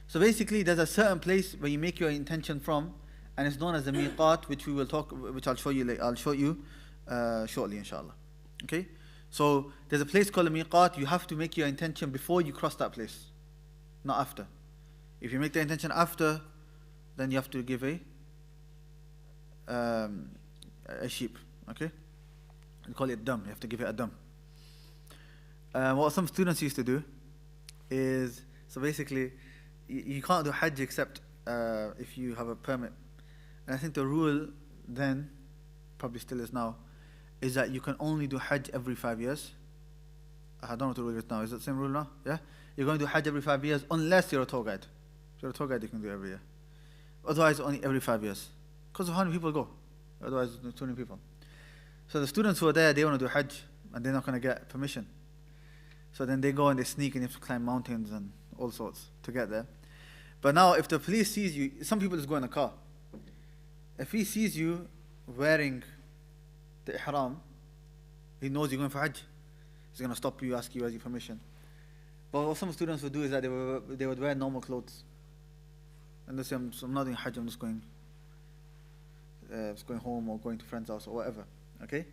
So basically there's a certain place where you make your intention from, and it's known as the miqat, which I'll show you shortly inshallah. Okay? So there's a place called the miqat. You have to make your intention before you cross that place, not after. If you make the intention after, then you have to give a sheep. Okay? We call it dam. You have to give it a dam. What some students used to do is, so basically, you can't do Hajj except if you have a permit. And I think the rule then, probably still is now, is that you can only do Hajj every 5 years. I don't know what the rule is now. Is it the same rule now? Yeah? You're going to do Hajj every 5 years unless you're a tour guide. If you're a tour guide, you can do it every year. Otherwise, only every 5 years. Because of how many people go. Otherwise, too many people. So the students who are there, they want to do Hajj, and they're not going to get permission. So then they go and they sneak and you have to climb mountains and all sorts to get there. But now, if the police sees you, some people just go in a car. If he sees you wearing the ihram, he knows you're going for Hajj. He's going to stop you, ask you, has your permission. But what some students would do is that they would wear normal clothes. And they say, I'm not doing Hajj, I'm just going home or going to friend's house or whatever. Okay?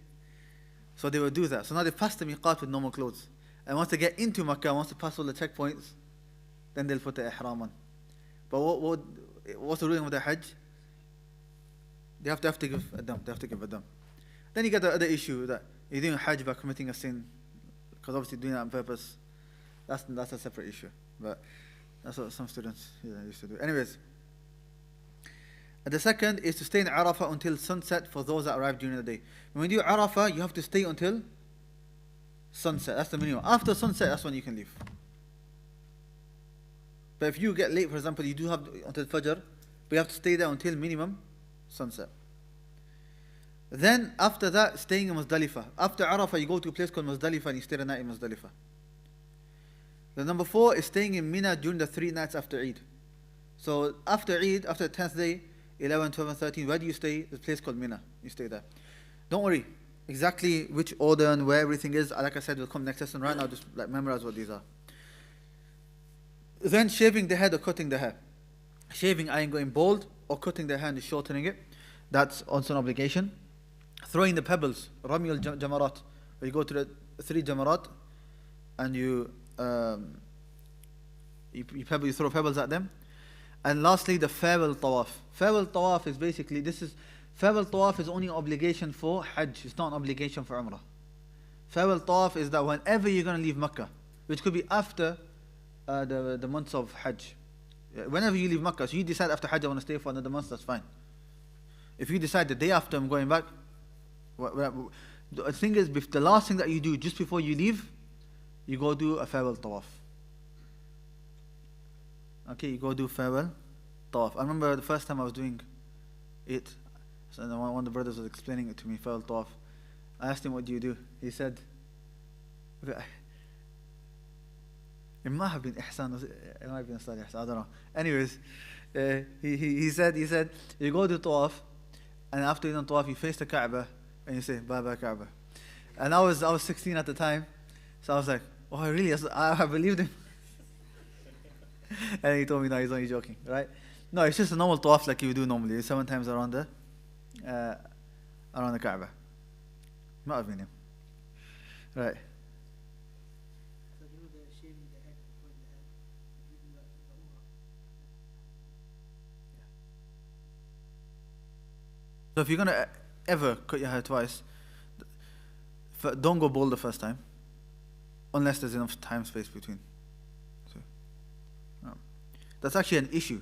So they would do that. So now they pass the miqat with normal clothes. And once they get into Makkah, once they pass all the checkpoints, then they'll put the ihram on. But what's the ruling with the Hajj? They have to give a dam. They have to give a dam. Then you get the other issue that you're doing Hajj by committing a sin, because obviously doing that on purpose, that's a separate issue. But that's what some students used to do. Anyways, the second is to stay in Arafah until sunset for those that arrive during the day. When you do Arafah, you have to stay until sunset. That's the minimum. After sunset, that's when you can leave. But if you get late, for example, you do have until Fajr, but you have to stay there until minimum sunset. Then after that, staying in Muzdalifah. After Arafah, you go to a place called Muzdalifah and you stay the night in Muzdalifah. The number 4 is staying in Mina during the 3 nights after Eid. So after Eid, after the 10th day, 11, 12, and 13, where do you stay? There's a place called Mina. You stay there. Don't worry. Exactly which order and where everything is, like I said, will come next lesson. Right now, just memorize what these are. Then shaving the head or cutting the hair. Shaving, I am going bald, or cutting the hair and shortening it. That's also an obligation. Throwing the pebbles, Ramyul Jamarat, where you go to the 3 Jamarat and you throw pebbles at them. And lastly, the farewell tawaf. Farewell tawaf is basically, farewell tawaf is only an obligation for Hajj. It's not an obligation for Umrah. Farewell tawaf is that whenever you're going to leave Makkah, which could be after the months of Hajj. Whenever you leave Makkah, so you decide after Hajj I want to stay for another month, that's fine. If you decide the day after I'm going back, the thing is, the last thing that you do just before you leave, you go do a farewell tawaf. Okay, you go do farewell tawaf. I remember the first time I was doing it, so one of the brothers was explaining it to me, farewell tawaf. I asked him, what do you do? He said, it might have been Ihsan, it might have been Salih Ihsan, I don't know. Anyways, he said, you go do tawaf, and after you done tawaf, you face the Kaaba, and you say, bye bye Kaaba. And I was 16 at the time, so I was like, oh really? I believed him. And he told me, no, he's only joking, right? No, it's just a normal tawaf like you would do normally, 7 times around the Kaaba. Might have been him. Right. So you know the shaving the head, cutting the head, you do that in the Ummah. So if you're going to ever cut your hair twice, don't go bald the first time, unless there's enough time space between. So, that's actually an issue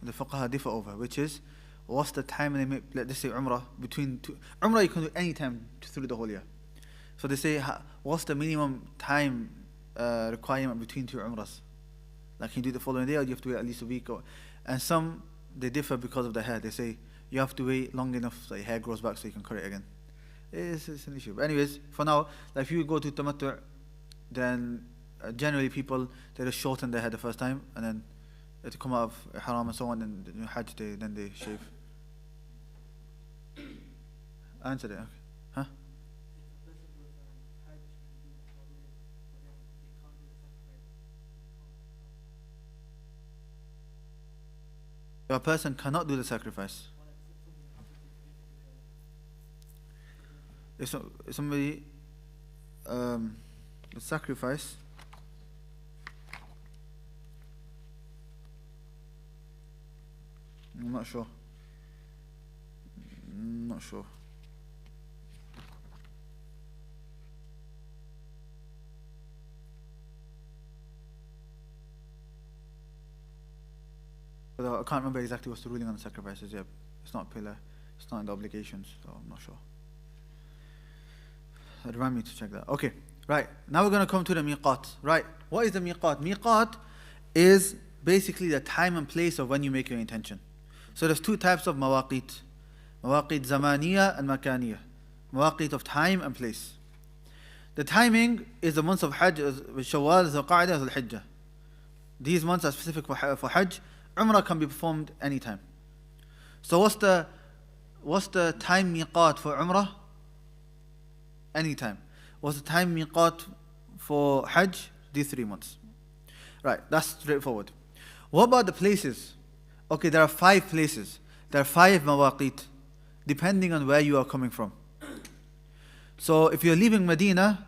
the fuqaha differ over, which is, what's the time limit, let's say Umrah, between two. Umrah you can do any time through the whole year. So they say, what's the minimum time requirement between 2 Umrahs? Like, can you do the following day, or do you have to wait at least a week? And some, they differ because of the hair. They say, you have to wait long enough so your hair grows back so you can cut it again. It's an issue. But anyways, for now, like if you go to Tamattu', then generally people, they just shorten their hair the first time, and then to come out of Haram and so on, and Hajj, then they shave. I answered it, okay. Huh? If a person cannot do the sacrifice. If somebody the sacrifice, I'm not sure. But I can't remember exactly what's the ruling on the sacrifices. Yeah, it's not a pillar. It's not in the obligations, so I'm not sure. Remind me to check that. Okay, right. Now we're going to come to the miqat. Right. What is the miqat? Miqat is basically the time and place of when you make your intention. So there's 2 types of mawaqit. Mawaqit zamaniya and makaniya. Mawaqit of time and place. The timing is the months of Hajj, Shawwal, Zulqa'dah, Zulhijjah. These months are specific for Hajj. Umrah can be performed anytime. So what's the time miqat for Umrah? Anytime. What's the time miqat for Hajj? These 3 months. Right, that's straightforward. What about the places? Okay, there are 5 places. There are 5 mawaqit, depending on where you are coming from. So if you're leaving Medina,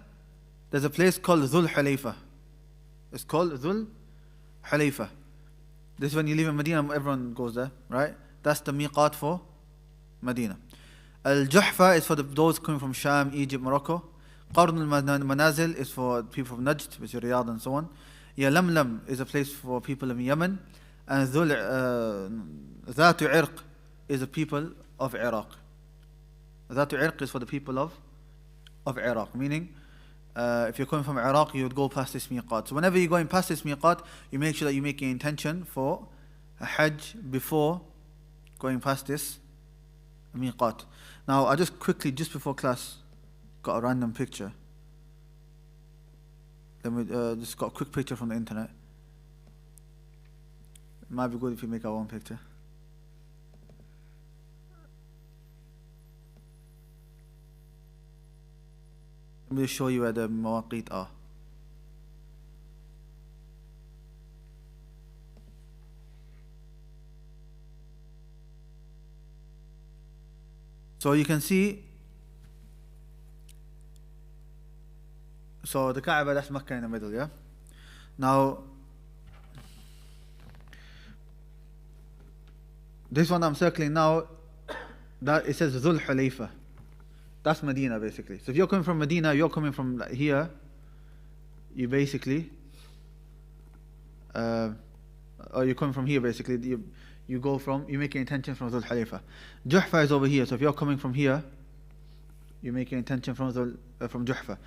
there's a place called Dhul Hulayfa. It's called Dhul Hulayfa. This is when you leave in Medina, everyone goes there, right? That's the miqat for Medina. Al-Juhfa is for those coming from Sham, Egypt, Morocco. Qarn al-Manazil is for people from Najd, which is Riyadh and so on. Yalamlam is a place for people in Yemen. And Dhatu Irq is the people of Iraq. Dhatu Irq is for the people of Iraq, meaning if you're coming from Iraq, you would go past this miqat. So whenever you're going past this miqat, you make sure that you make an intention for a Hajj before going past this miqat. Now, I just quickly, just before class, got a random picture. Then we just got a quick picture from the internet. It might be good if you make our own picture. Let me just show you where the mawaqit are. So you can see, so the Kaaba, that's Makkah in the middle, yeah? Now, this one I'm circling now, that it says Dhul Hulayfa. That's Medina basically. So if you're coming from Medina, you're coming from here, you basically, or you're coming from here basically, you make an intention from Dhul Hulayfa. Juhfa is over here, so if you're coming from here, you make an intention from Juhfa.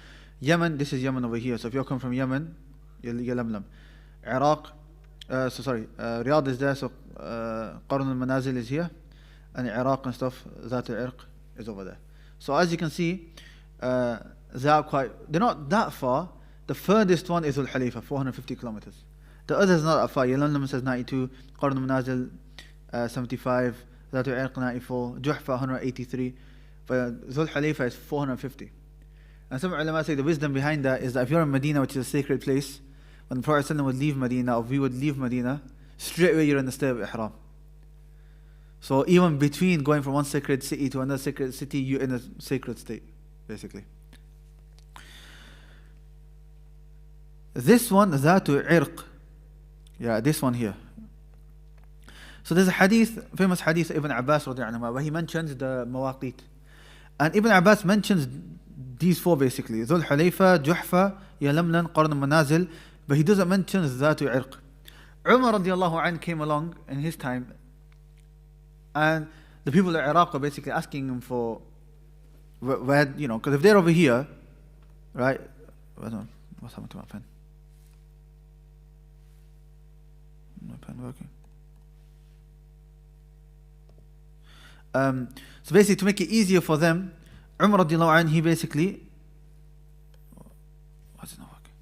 Yemen, this is Yemen over here, so if you're coming from Yemen, Yalamlam. Iraq, Riyadh is there, so Qarn al-Manazil is here, and Iraq and stuff, Zat al-Irq is over there. So as you can see, they're not that far. The furthest one is Dhul Hulayfa, 450 kilometers. The others not that far. Yalamlam says 92, Qarn al-Manazil 75, Zat al-Irq 94, Juhfa 183, but Dhul Hulayfa is 450. And some ulama say the wisdom behind that is that if you're in Medina, which is a sacred place, when the Prophet ﷺ would leave Medina, or we would leave Medina, straight away you're in the state of Ihram. So even between going from one sacred city to another sacred city, you're in a sacred state, basically. This one, Dhatu Irq. Yeah, this one here. So there's a hadith, famous hadith of Ibn Abbas where he mentions the mawaqit. And Ibn Abbas mentions these 4 basically. Dhul Hulayfa, Juhfa, Yalamlan, Qarn al-Manazil. But he doesn't mention Dhatu Irq. Umar radiallahu anhu came along in his time, and the people of Iraq are basically asking him for where, because if they're over here, right? What's happened to my pen? My pen working. So basically, to make it easier for them, Umar radiallahu anhu, he basically, what's it not working?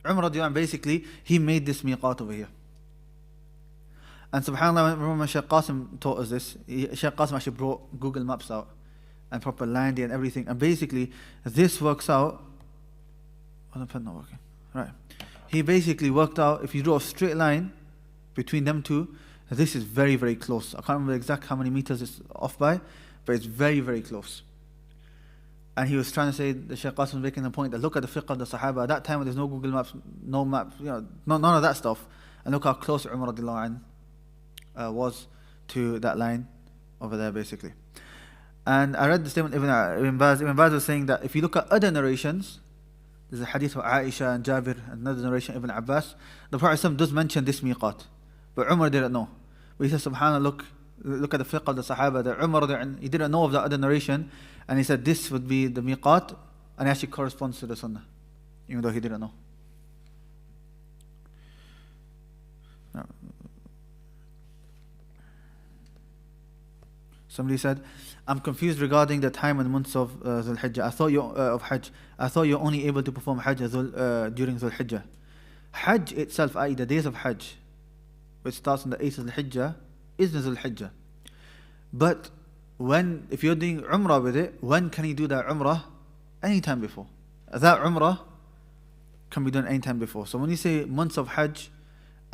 Umar radiallahu anhu, basically, he made this miqat over here. And subhanAllah, remember when Shaykh Qasim taught us this, Shaykh Qasim actually brought Google Maps out and proper landing and everything. And basically, this works out. Oh, the pen not working. Right. He basically worked out, if you draw a straight line between them two, this is very, very close. I can't remember exactly how many meters it's off by, but it's very, very close. And he was trying to say, the Shaykh Qasim was making the point that look at the fiqh of the Sahaba. At that time, there's no Google Maps, no maps, none of that stuff. And look how close Umar radiallahu anhu was to that line over there, basically. And I read the statement of Ibn Baz. Ibn Baz was saying that if you look at other narrations, there's a hadith of Aisha and Jabir, and another narration Ibn Abbas, the Prophet does mention this miqat, but Umar didn't know. But he said, subhanAllah, look at the fiqh of the Sahaba, that Umar, he didn't know of the other narration, and he said this would be the miqat, and it actually corresponds to the sunnah, even though he didn't know. So Somebody said, I'm confused regarding the time and months of Dhul Hijjah. Of Hajj. I thought you're only able to perform Hajj during Dhul Hijjah. Hajj itself, i.e. the days of Hajj, which starts on the 8th of Dhul Hijjah, is Dhul Hijjah. But if you're doing Umrah with it, when can you do that Umrah? Anytime before. That Umrah can be done anytime before. So when you say months of Hajj,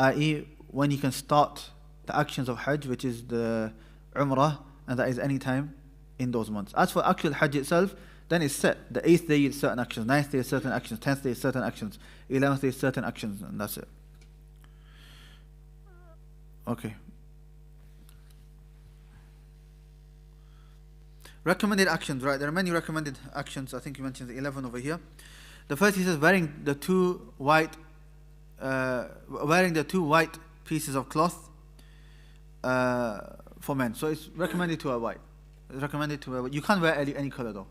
i.e. when you can start the actions of Hajj, which is the Umrah, and that is any time in those months. As for actual Hajj itself, then it's set. The 8th day is certain actions, 9th day is certain actions, 10th day is certain actions, 11th day is certain actions, and that's it. Okay. Recommended actions, right? There are many recommended actions. I think you mentioned 11 over here. The first, he says, wearing the two white pieces of cloth for men. So it's recommended to wear white. It's recommended to wear white. You can't wear any color though.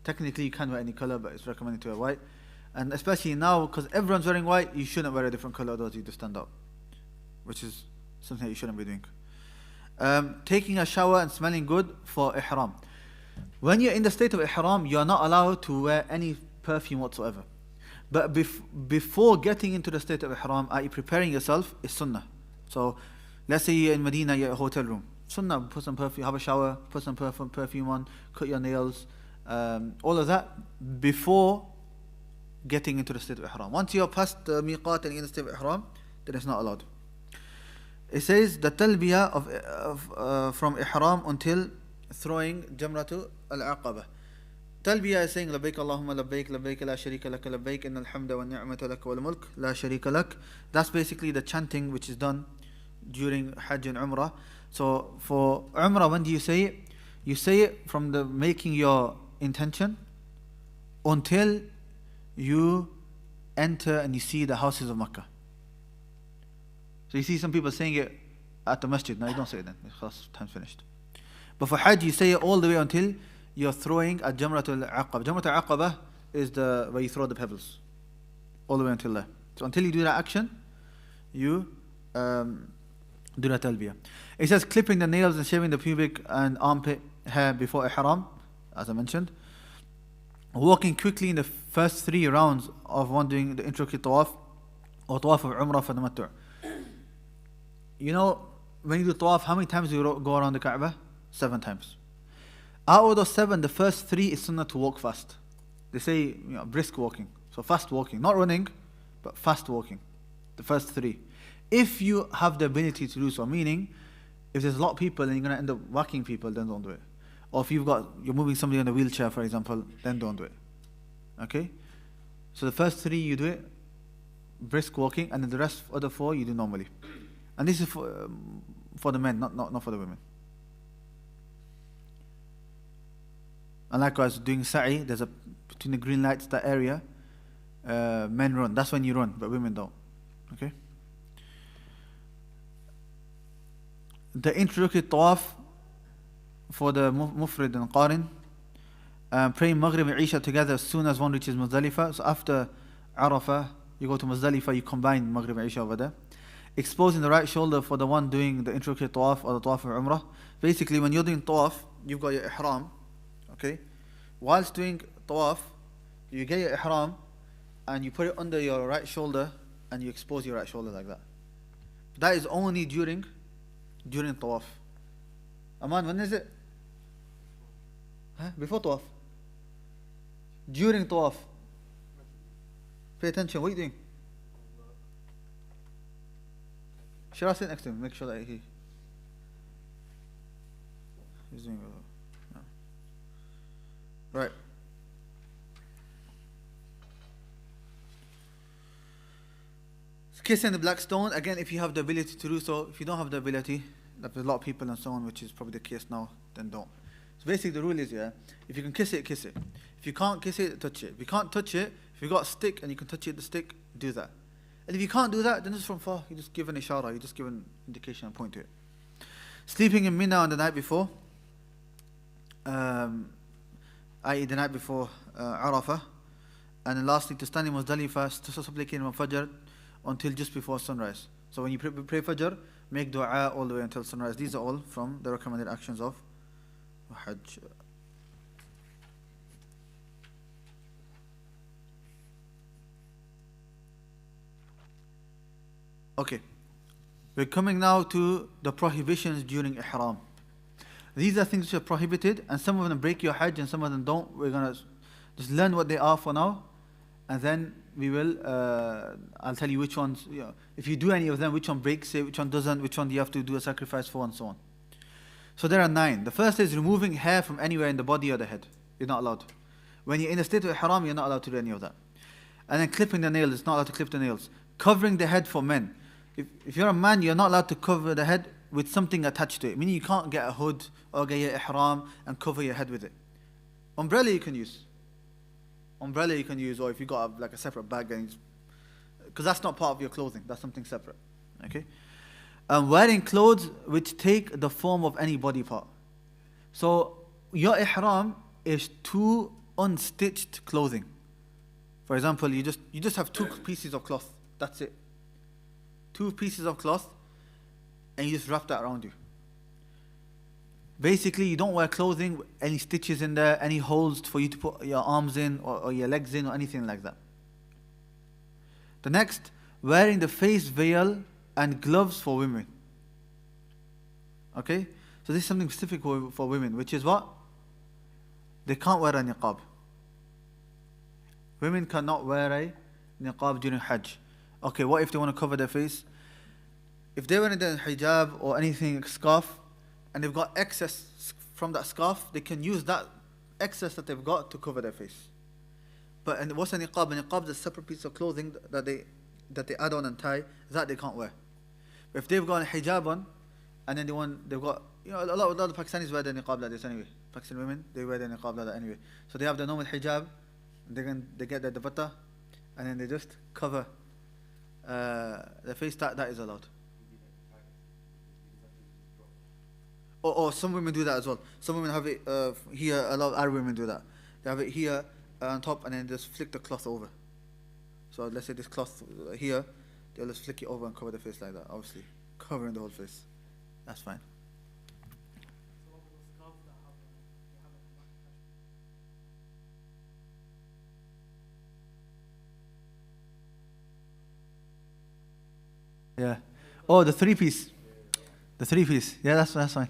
Technically you can't wear any color, but it's recommended to wear white. And especially now, because everyone's wearing white, you shouldn't wear a different color, otherwise you just stand out, which is something that you shouldn't be doing. Taking a shower and smelling good for ihram. When you're in the state of ihram, you're not allowed to wear any perfume whatsoever. But before getting into the state of ihram, i.e. preparing yourself, is sunnah. So let's say you're in Medina, you're at a hotel room. Sunnah, put some perfume, have a shower, put some perfume on, cut your nails, all of that before getting into the state of ihram. Once you're past the miqat and in the state of ihram, then it's not allowed. It says the talbiyah from ihram until throwing jamratu al-aqaba. Talbiyah is saying labbaik Allahumma labbaik, labbaik la sharika lak, labbaik innal hamda wa ni'mata lak wal mulk la sharika lak. That's basically the chanting which is done during Hajj and Umrah. So for Umrah, when do you say it? You say it from the making your intention until you enter and you see the houses of Makkah. So you see some people saying it at the masjid. No, you don't say it then, because time's finished. But for Hajj, you say it all the way until you're throwing at Jamratul Aqaba. Jamratul Aqaba is where you throw the pebbles. All the way until there. So until you do that action, you do that talbiyah. It says clipping the nails and shaving the pubic and armpit hair before ihram, as I mentioned. Walking quickly in the first 3 rounds of one doing the intricate tawaf or tawaf of Umrah for the Tamattu'. You know, when you do tawaf, how many times do you go around the Kaaba? 7 times. Out of those 7, the first 3 is sunnah to walk fast. They say, brisk walking. So fast walking. Not running, but fast walking. The first 3. If you have the ability to do so, meaning, if there's a lot of people and you're going to end up whacking people, then don't do it. Or if you're moving somebody on a wheelchair, for example, then don't do it. Okay? So the first 3 you do it, brisk walking, and then the rest, other 4 you do normally. And this is for the men, not for the women. And likewise, doing sa'i, there's between the green lights, that area, men run. That's when you run, but women don't. Okay? The intricate tawaf for the mufrid and qarin, praying Maghrib and Isha together as soon as one reaches Muzdalifah. So after Arafah, you go to Muzdalifah, you combine Maghrib and Isha over there. Exposing the right shoulder for the one doing the intricate tawaf or the tawaf of Umrah. Basically, when you're doing tawaf, you've got your ihram. Okay? Whilst doing tawaf, you get your ihram and you put it under your right shoulder and you expose your right shoulder like that. That is only during tawaf. Aman, when is it? Before tawaf. During tawaf. Pay attention, what are you doing? Shira, sit next to him, make sure that he's doing well. Right. Kissing the black stone, again, if you have the ability to do so. If you don't have the ability, like there's a lot of people and so on, which is probably the case now, then don't. So basically the rule is, if you can kiss it, kiss it. If you can't kiss it, touch it. If you can't touch it, if you've got a stick and you can touch it with the stick, do that. And if you can't do that, then just from far, you just give an ishara, you just give an indication and point to it. Sleeping in Mina on the night before, i.e. the night before Arafah. And then lastly, to stand in Muzdalifah, to supplicate in Fajr until just before sunrise. So when you pray Fajr, make dua all the way until sunrise. These are all from the recommended actions of Hajj. Okay, we're coming now to the prohibitions during ihram. These are things which are prohibited, and some of them break your Hajj and some of them don't. We're gonna just learn what they are for now, and then we will. I'll tell you which ones. You know, if you do any of them, which one breaks it, which one doesn't, which one you have to do a sacrifice for, and so on. So there are 9. The first is removing hair from anywhere in the body or the head. You're not allowed. When you're in a state of ihram, you're not allowed to do any of that. And then clipping the nails, it's not allowed to clip the nails. Covering the head for men. If you're a man, you're not allowed to cover the head with something attached to it. Meaning you can't get a hood or get your ihram and cover your head with it. Umbrella you can use. Umbrella you can use, or if you got like a separate bag, because that's not part of your clothing. That's something separate. Okay. Wearing clothes which take the form of any body part. So your ihram is 2 unstitched clothing. For example, you just have 2 pieces of cloth. That's it. 2 pieces of cloth, and you just wrap that around you. Basically, you don't wear clothing with any stitches in there, any holes for you to put your arms in or your legs in or anything like that. The next, wearing the face veil and gloves for women. Okay? So this is something specific for women, which is what? They can't wear a niqab. Women cannot wear a niqab during Hajj. Okay, what if they want to cover their face? If they're wearing the hijab or anything, scarf, and they've got excess from that scarf, they can use that excess that they've got to cover their face. But what's a niqab? A niqab is a separate piece of clothing that they add on and tie, that they can't wear. But if they've got a hijab on, and then they've got, a lot of Pakistanis wear their niqab like this anyway. Pakistani women, they wear their niqab like that anyway. So they have the normal hijab, they get their dupatta, and then they just cover the face. That is allowed. Or some women do that as well. Some women have it here. A lot of Arab women do that. They have it here on top, and then just flick the cloth over. So let's say this cloth here, they'll just flick it over and cover the face like that. Obviously, covering the whole face. That's fine. Yeah. Oh, the 3-piece. The 3-piece. Yeah, that's fine.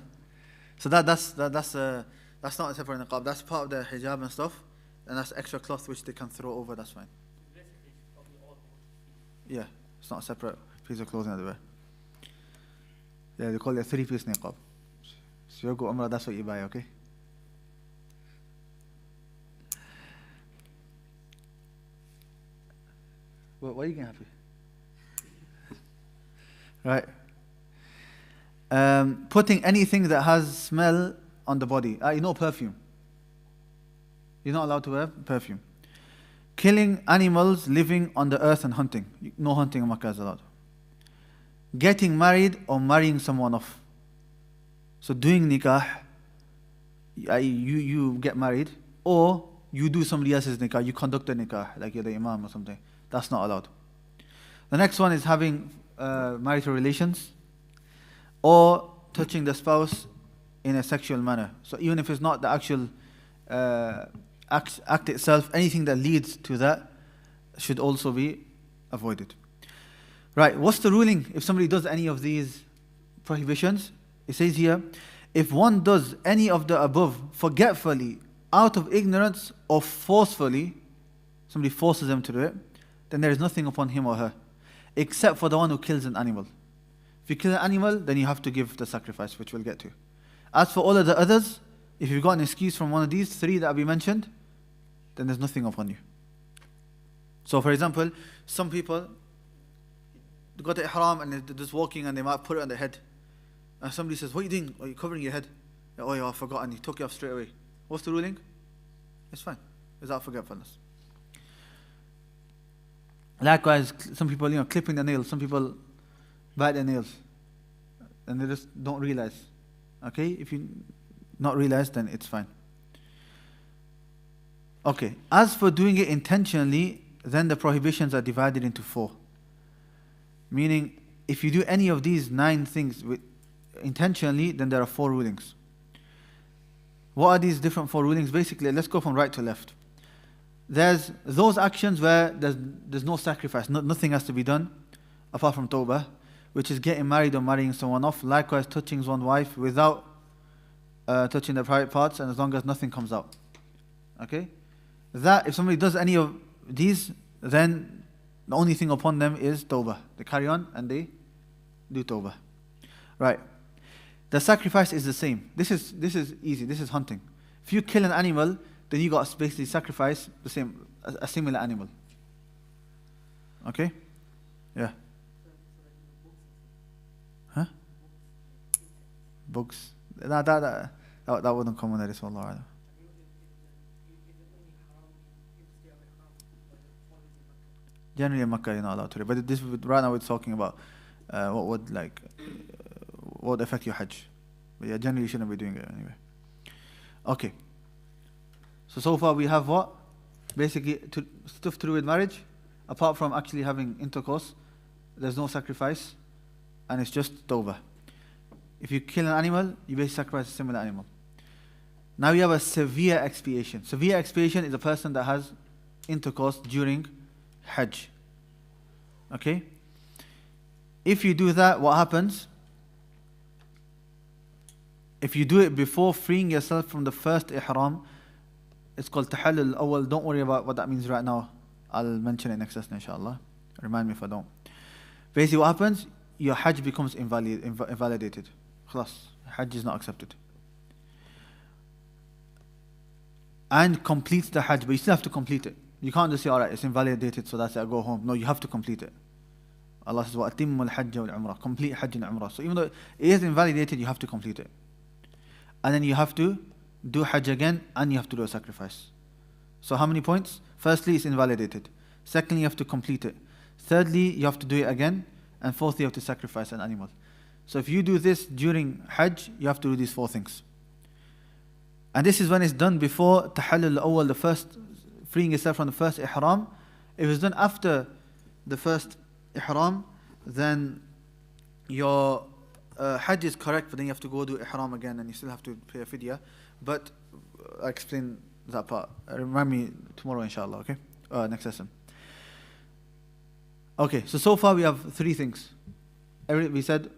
So that's not a separate niqab. That's part of the hijab and stuff, and that's extra cloth which they can throw over. That's fine. Yeah, it's not a separate piece of clothing that they wear. Yeah, they call it a 3-piece niqab. So you go Umrah, that's what you buy, okay? Why are you getting happy? Right. Putting anything that has smell on the body. Perfume. You're not allowed to wear perfume. Killing animals living on the earth and hunting. No hunting in Makkah is allowed. Getting married or marrying someone off. So doing nikah, you get married, or you do somebody else's nikah, you conduct a nikah, like you're the imam or something. That's not allowed. The next one is having marital relations, or touching the spouse in a sexual manner. So even if it's not the actual act itself, anything that leads to that should also be avoided. Right, what's the ruling if somebody does any of these prohibitions? It says here, if one does any of the above forgetfully, out of ignorance, or forcefully, somebody forces them to do it, then there is nothing upon him or her, except for the one who kills an animal. If you kill an animal, then you have to give the sacrifice, which we'll get to. As for all of the others, if you've got an excuse from one of these 3 that we mentioned, then there's nothing upon you. So for example, some people go to ihram and they're just walking and they might put it on their head. And somebody says, what are you doing? Are you covering your head? Oh yeah, I forgot, and he took it off straight away. What's the ruling? It's fine. It's out forgetfulness. Likewise, some people, clipping their nails. Some people bite their nails, and they just don't realize. Okay, if you not realize, then it's fine. Okay, as for doing it intentionally, then the prohibitions are divided into 4. Meaning, if you do any of these 9 things intentionally, then there are 4 rulings. What are these different four rulings? Basically, let's go from right to left. There's those actions where there's no sacrifice, nothing has to be done apart from tawbah, which is getting married or marrying someone off. Likewise, touching one's wife without touching their private parts, and as long as nothing comes out. Okay? That, if somebody does any of these, then the only thing upon them is tawbah. They carry on and they do tawbah. Right. The sacrifice is the same. This is easy. This is hunting. If you kill an animal, then you got to basically sacrifice the same, a similar animal. Okay? Yeah. Huh? Bugs. That wouldn't come under this, wallah. Generally in Makkah you're not allowed to do, but this right now we're talking about what would affect your Hajj. But yeah, generally you shouldn't be doing it anyway. Okay. So far we have what? Basically stuff to do with marriage, apart from actually having intercourse, there's no sacrifice, and it's just tawbah. If you kill an animal, you basically sacrifice a similar animal. Now you have a severe expiation. Severe expiation is a person that has intercourse during Hajj. Okay? If you do that, what happens? If you do it before freeing yourself from the first ihram, it's called tahallul al-awwal. Don't worry about what that means right now. I'll mention it next lesson, inshallah. Remind me if I don't. Basically what happens? Your Hajj becomes invalidated. Khalas. Hajj is not accepted. And completes the Hajj, but you still have to complete it. You can't just say, alright, it's invalidated, so that's it, I go home. No, you have to complete it. Allah says, وَأَتِمُّ الْحَجَّ وَالْعُمْرَةِ. Complete Hajj and Umrah. So even though it is invalidated, you have to complete it. And then you have to do Hajj again, and you have to do a sacrifice. So how many points? Firstly, it's invalidated. Secondly, you have to complete it. Thirdly, you have to do it again. And fourthly, you have to sacrifice an animal. So if you do this during Hajj, you have to do these four things. And this is when it's done before tahallul al-awwal, the first, freeing yourself from the first ihram. If it's done after the first ihram, then your Hajj is correct, but then you have to go do ihram again, and you still have to pay a fidyah. But I'll explain that part. Remind me tomorrow, inshallah, okay? Next lesson. Okay, so far we have three things. We said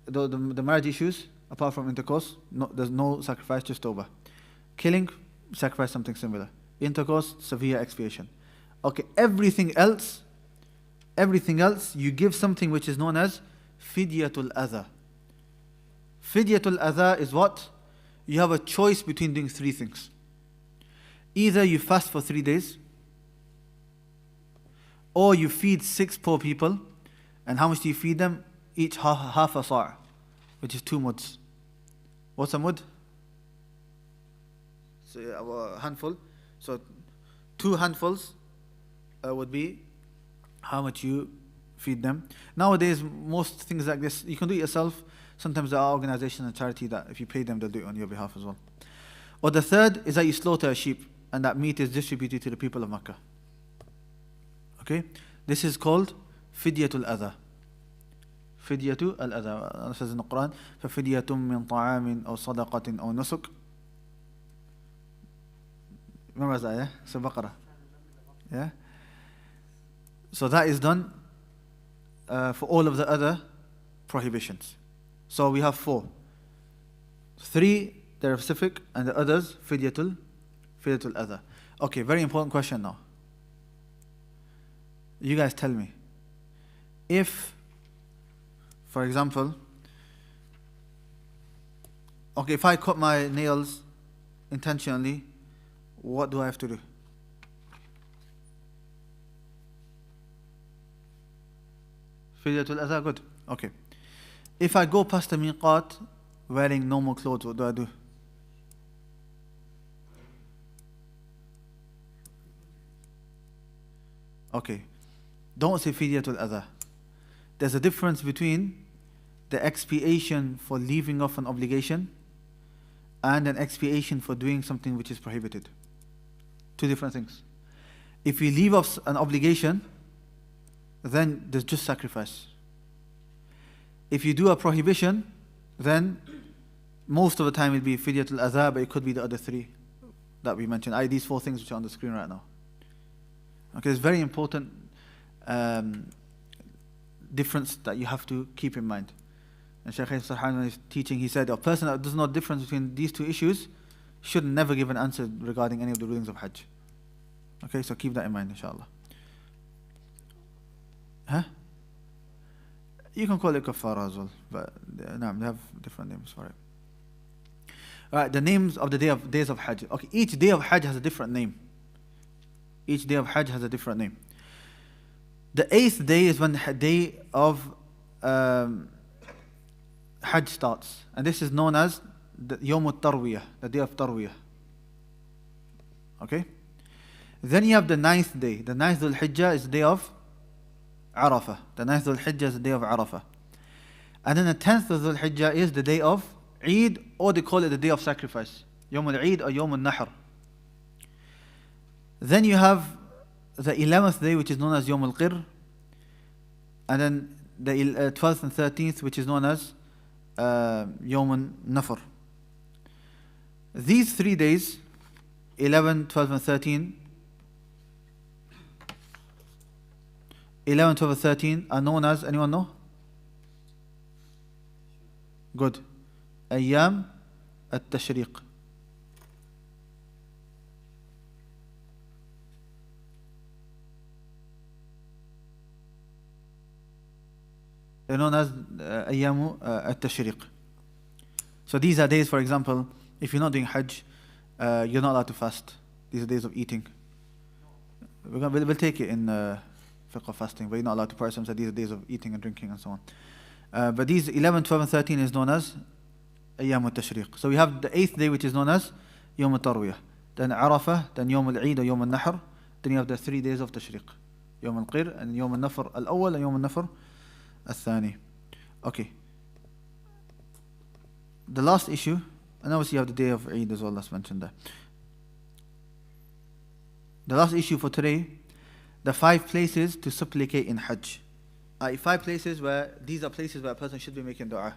the marriage issues, apart from intercourse, there's no sacrifice, just tawbah. Killing, sacrifice something similar. Intercourse, severe expiation. Okay, everything else, you give something which is known as fidyatul adha. Fidyatul adha is what? You have a choice between doing three things. Either you fast for 3 days, or you feed 6 poor people. And how much do you feed them? Each half a sa', which is 2 muds. What's a mud? So a handful. So 2 handfuls would be how much you feed them. Nowadays, most things like this, you can do it yourself. Sometimes there are organizations and charity that if you pay them, they'll do it on your behalf as well. Or the third is that you slaughter a sheep, and that meat is distributed to the people of Makkah. Okay? This is called fidyatul adha. Fidyatul adha. Allah says in the Quran, فَفِدْيَةٌ مِّن طَعَامٍ أَوْ صَدَقَةٍ أَوْ نُسُكٍ. Remember that, yeah? So Baqarah. Yeah? So that is done for all of the other prohibitions. So we have 4. 3, they're specific, and the others, fidyatul adha. Okay, very important question now. You guys tell me. If, for example, okay, if I cut my nails intentionally, what do I have to do? Fidyatul adha, good. Okay. If I go past the miqat wearing normal clothes, what do I do? Okay. Don't say fidyatul adha. There's a difference between the expiation for leaving off an obligation and an expiation for doing something which is prohibited. 2 different things. If you leave off an obligation, then there's just sacrifice. If you do a prohibition, then most of the time it'll be fidyatul adha, but it could be the other three that we mentioned. These four things which are on the screen right now. Okay, it's very important difference that you have to keep in mind. And Shaykh Sarhan, when he's teaching, he said a person that does not know the difference between these two issues should never give an answer regarding any of the rulings of Hajj. Okay, so keep that in mind, inshallah. Huh? You can call it kafara as well, but they have different names for it. Alright, the names of the days of Hajj. Okay, each day of Hajj has a different name. Each day of Hajj has a different name. The 8th day is when the day of Hajj starts, and this is known as the Yawm al-Tarwiyah, the day of Tarwiyah. Okay? Then you have the 9th day. The 9th Dhul Hijjah is the day of Arafah. The 9th Dhul Hijjah is the day of Arafah. And then the 10th of Dhul Hijjah is the day of Eid, or they call it the day of sacrifice. Yawm al-Eid or Yawm al-Nahr. Then you have the 11th day, which is known as Yawm al-Qir. And then the 12th and 13th, which is known as Yawm al-Nafr. These 3 days, 11, 12 and 13, 11, 12 and 13 are known as, anyone know? Good. Ayyam at-Tashriq. They're known as Ayyamu at-Tashriq. So these are days, for example, if you're not doing Hajj, you're not allowed to fast. These are days of eating. We'll take it in Fiqh of fasting, but you're not allowed to purge them, so these are days of eating and drinking and so on. But these 11, 12 and 13 is known as Ayyam al-Tashriq. So we have the 8th day, which is known as Yawm al-Tarwiyah. Then Arafah, then Yawm al-Eid or Yawm al-Nahr. Then you have the 3 days of Tashriq. Yawm al-Qir and Yawm al-Nafr al-Awwal and Yawm al-Nafr al-Thani. Okay. The last issue, and obviously you have the day of Eid as well, that's mentioned there. The last issue for today, the 5 places to supplicate in Hajj. 5 places where, these are places where a person should be making dua.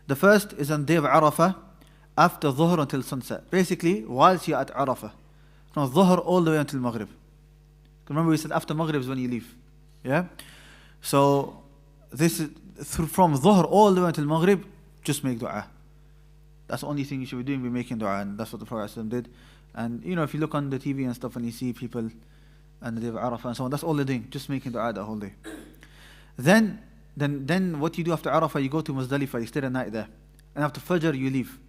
The first is on the day of Arafah, after Dhuhr until sunset. Basically, whilst you're at Arafah. From Dhuhr all the way until Maghrib. Remember we said after Maghrib is when you leave. Yeah? So, this is from Dhuhr all the way until Maghrib, just make dua. That's the only thing you should be doing, be making dua. And that's what the Prophet ﷺ did. And you know, if you look on the TV and stuff and you see people on the day of Arafah and so on, that's all they're doing, just making dua the whole day. Then what you do after Arafah, you go to Muzdalifah, you stay the night there. And after Fajr, you leave.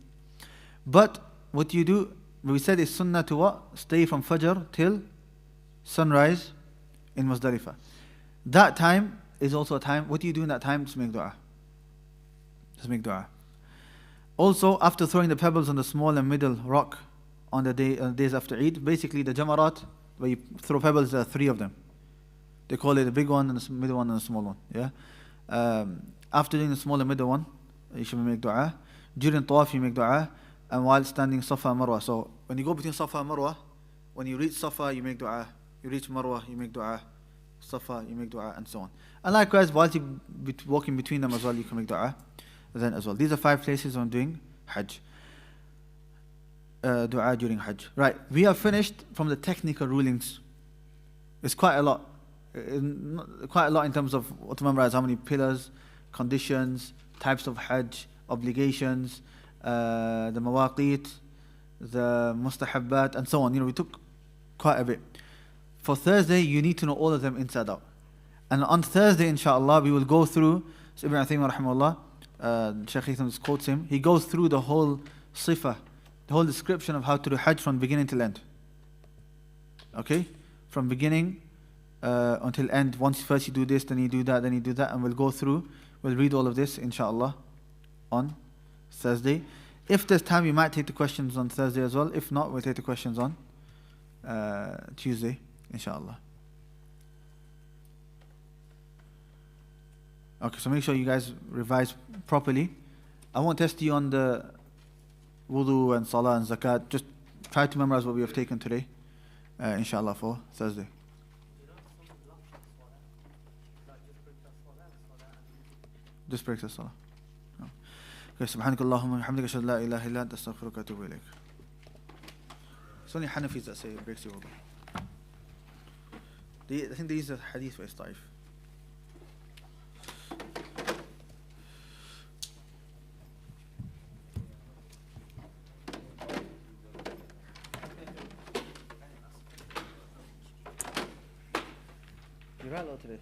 But what you do, we said it's sunnah to what? Stay from Fajr till sunrise in Muzdalifah. That time is also a time, what do you do in that time? Just make dua. Just make dua. Also, after throwing the pebbles on the small and middle rock on the days after Eid, basically the Jamarat, where you throw pebbles, there are 3 of them. They call it the big one and the middle one and the small one. Yeah. After doing the small and middle one, you should make dua. During Tawaf, you make dua. And while standing Safa and Marwa. So when you go between Safa and Marwa, when you reach Safa, you make dua. You reach Marwa, you make dua. Safa, you make dua, and so on. And likewise, while you're walking between them as well, you can make dua then as well. These are 5 places on doing Hajj. Dua during Hajj. Right, we have finished from the technical rulings. It's quite a lot. Quite a lot in terms of what to memorize, how many pillars, conditions, types of Hajj, obligations, the mawaqit, the mustahabbat, and so on. You know, we took quite a bit. For Thursday, you need to know all of them inside out. And on Thursday, inshallah, we will go through, so Ibn Uthaymin rahimahullah, Shaykh Hitham quotes him, he goes through the whole sifa, the whole description of how to do Hajj from beginning till end. Okay? From beginning until end. Once first you do this, then you do that, then you do that, and we'll go through, we'll read all of this, inshallah, on Thursday. If there's time, we might take the questions on Thursday as well. If not, we'll take the questions on Tuesday, inshallah. Okay, so make sure you guys revise properly. I won't test you on the wudu and salah and zakat. Just try to memorize what we have taken today, inshallah, for Thursday. Just breaks the salah. No. Okay, سبحانك اللهم وبحمدك أشهد أن لا إله إلا أنت أستغفرك وأتوب إليك. It's only Hanafis that say it breaks the wudu. I think they use the hadith for Ista'if. You're right, today.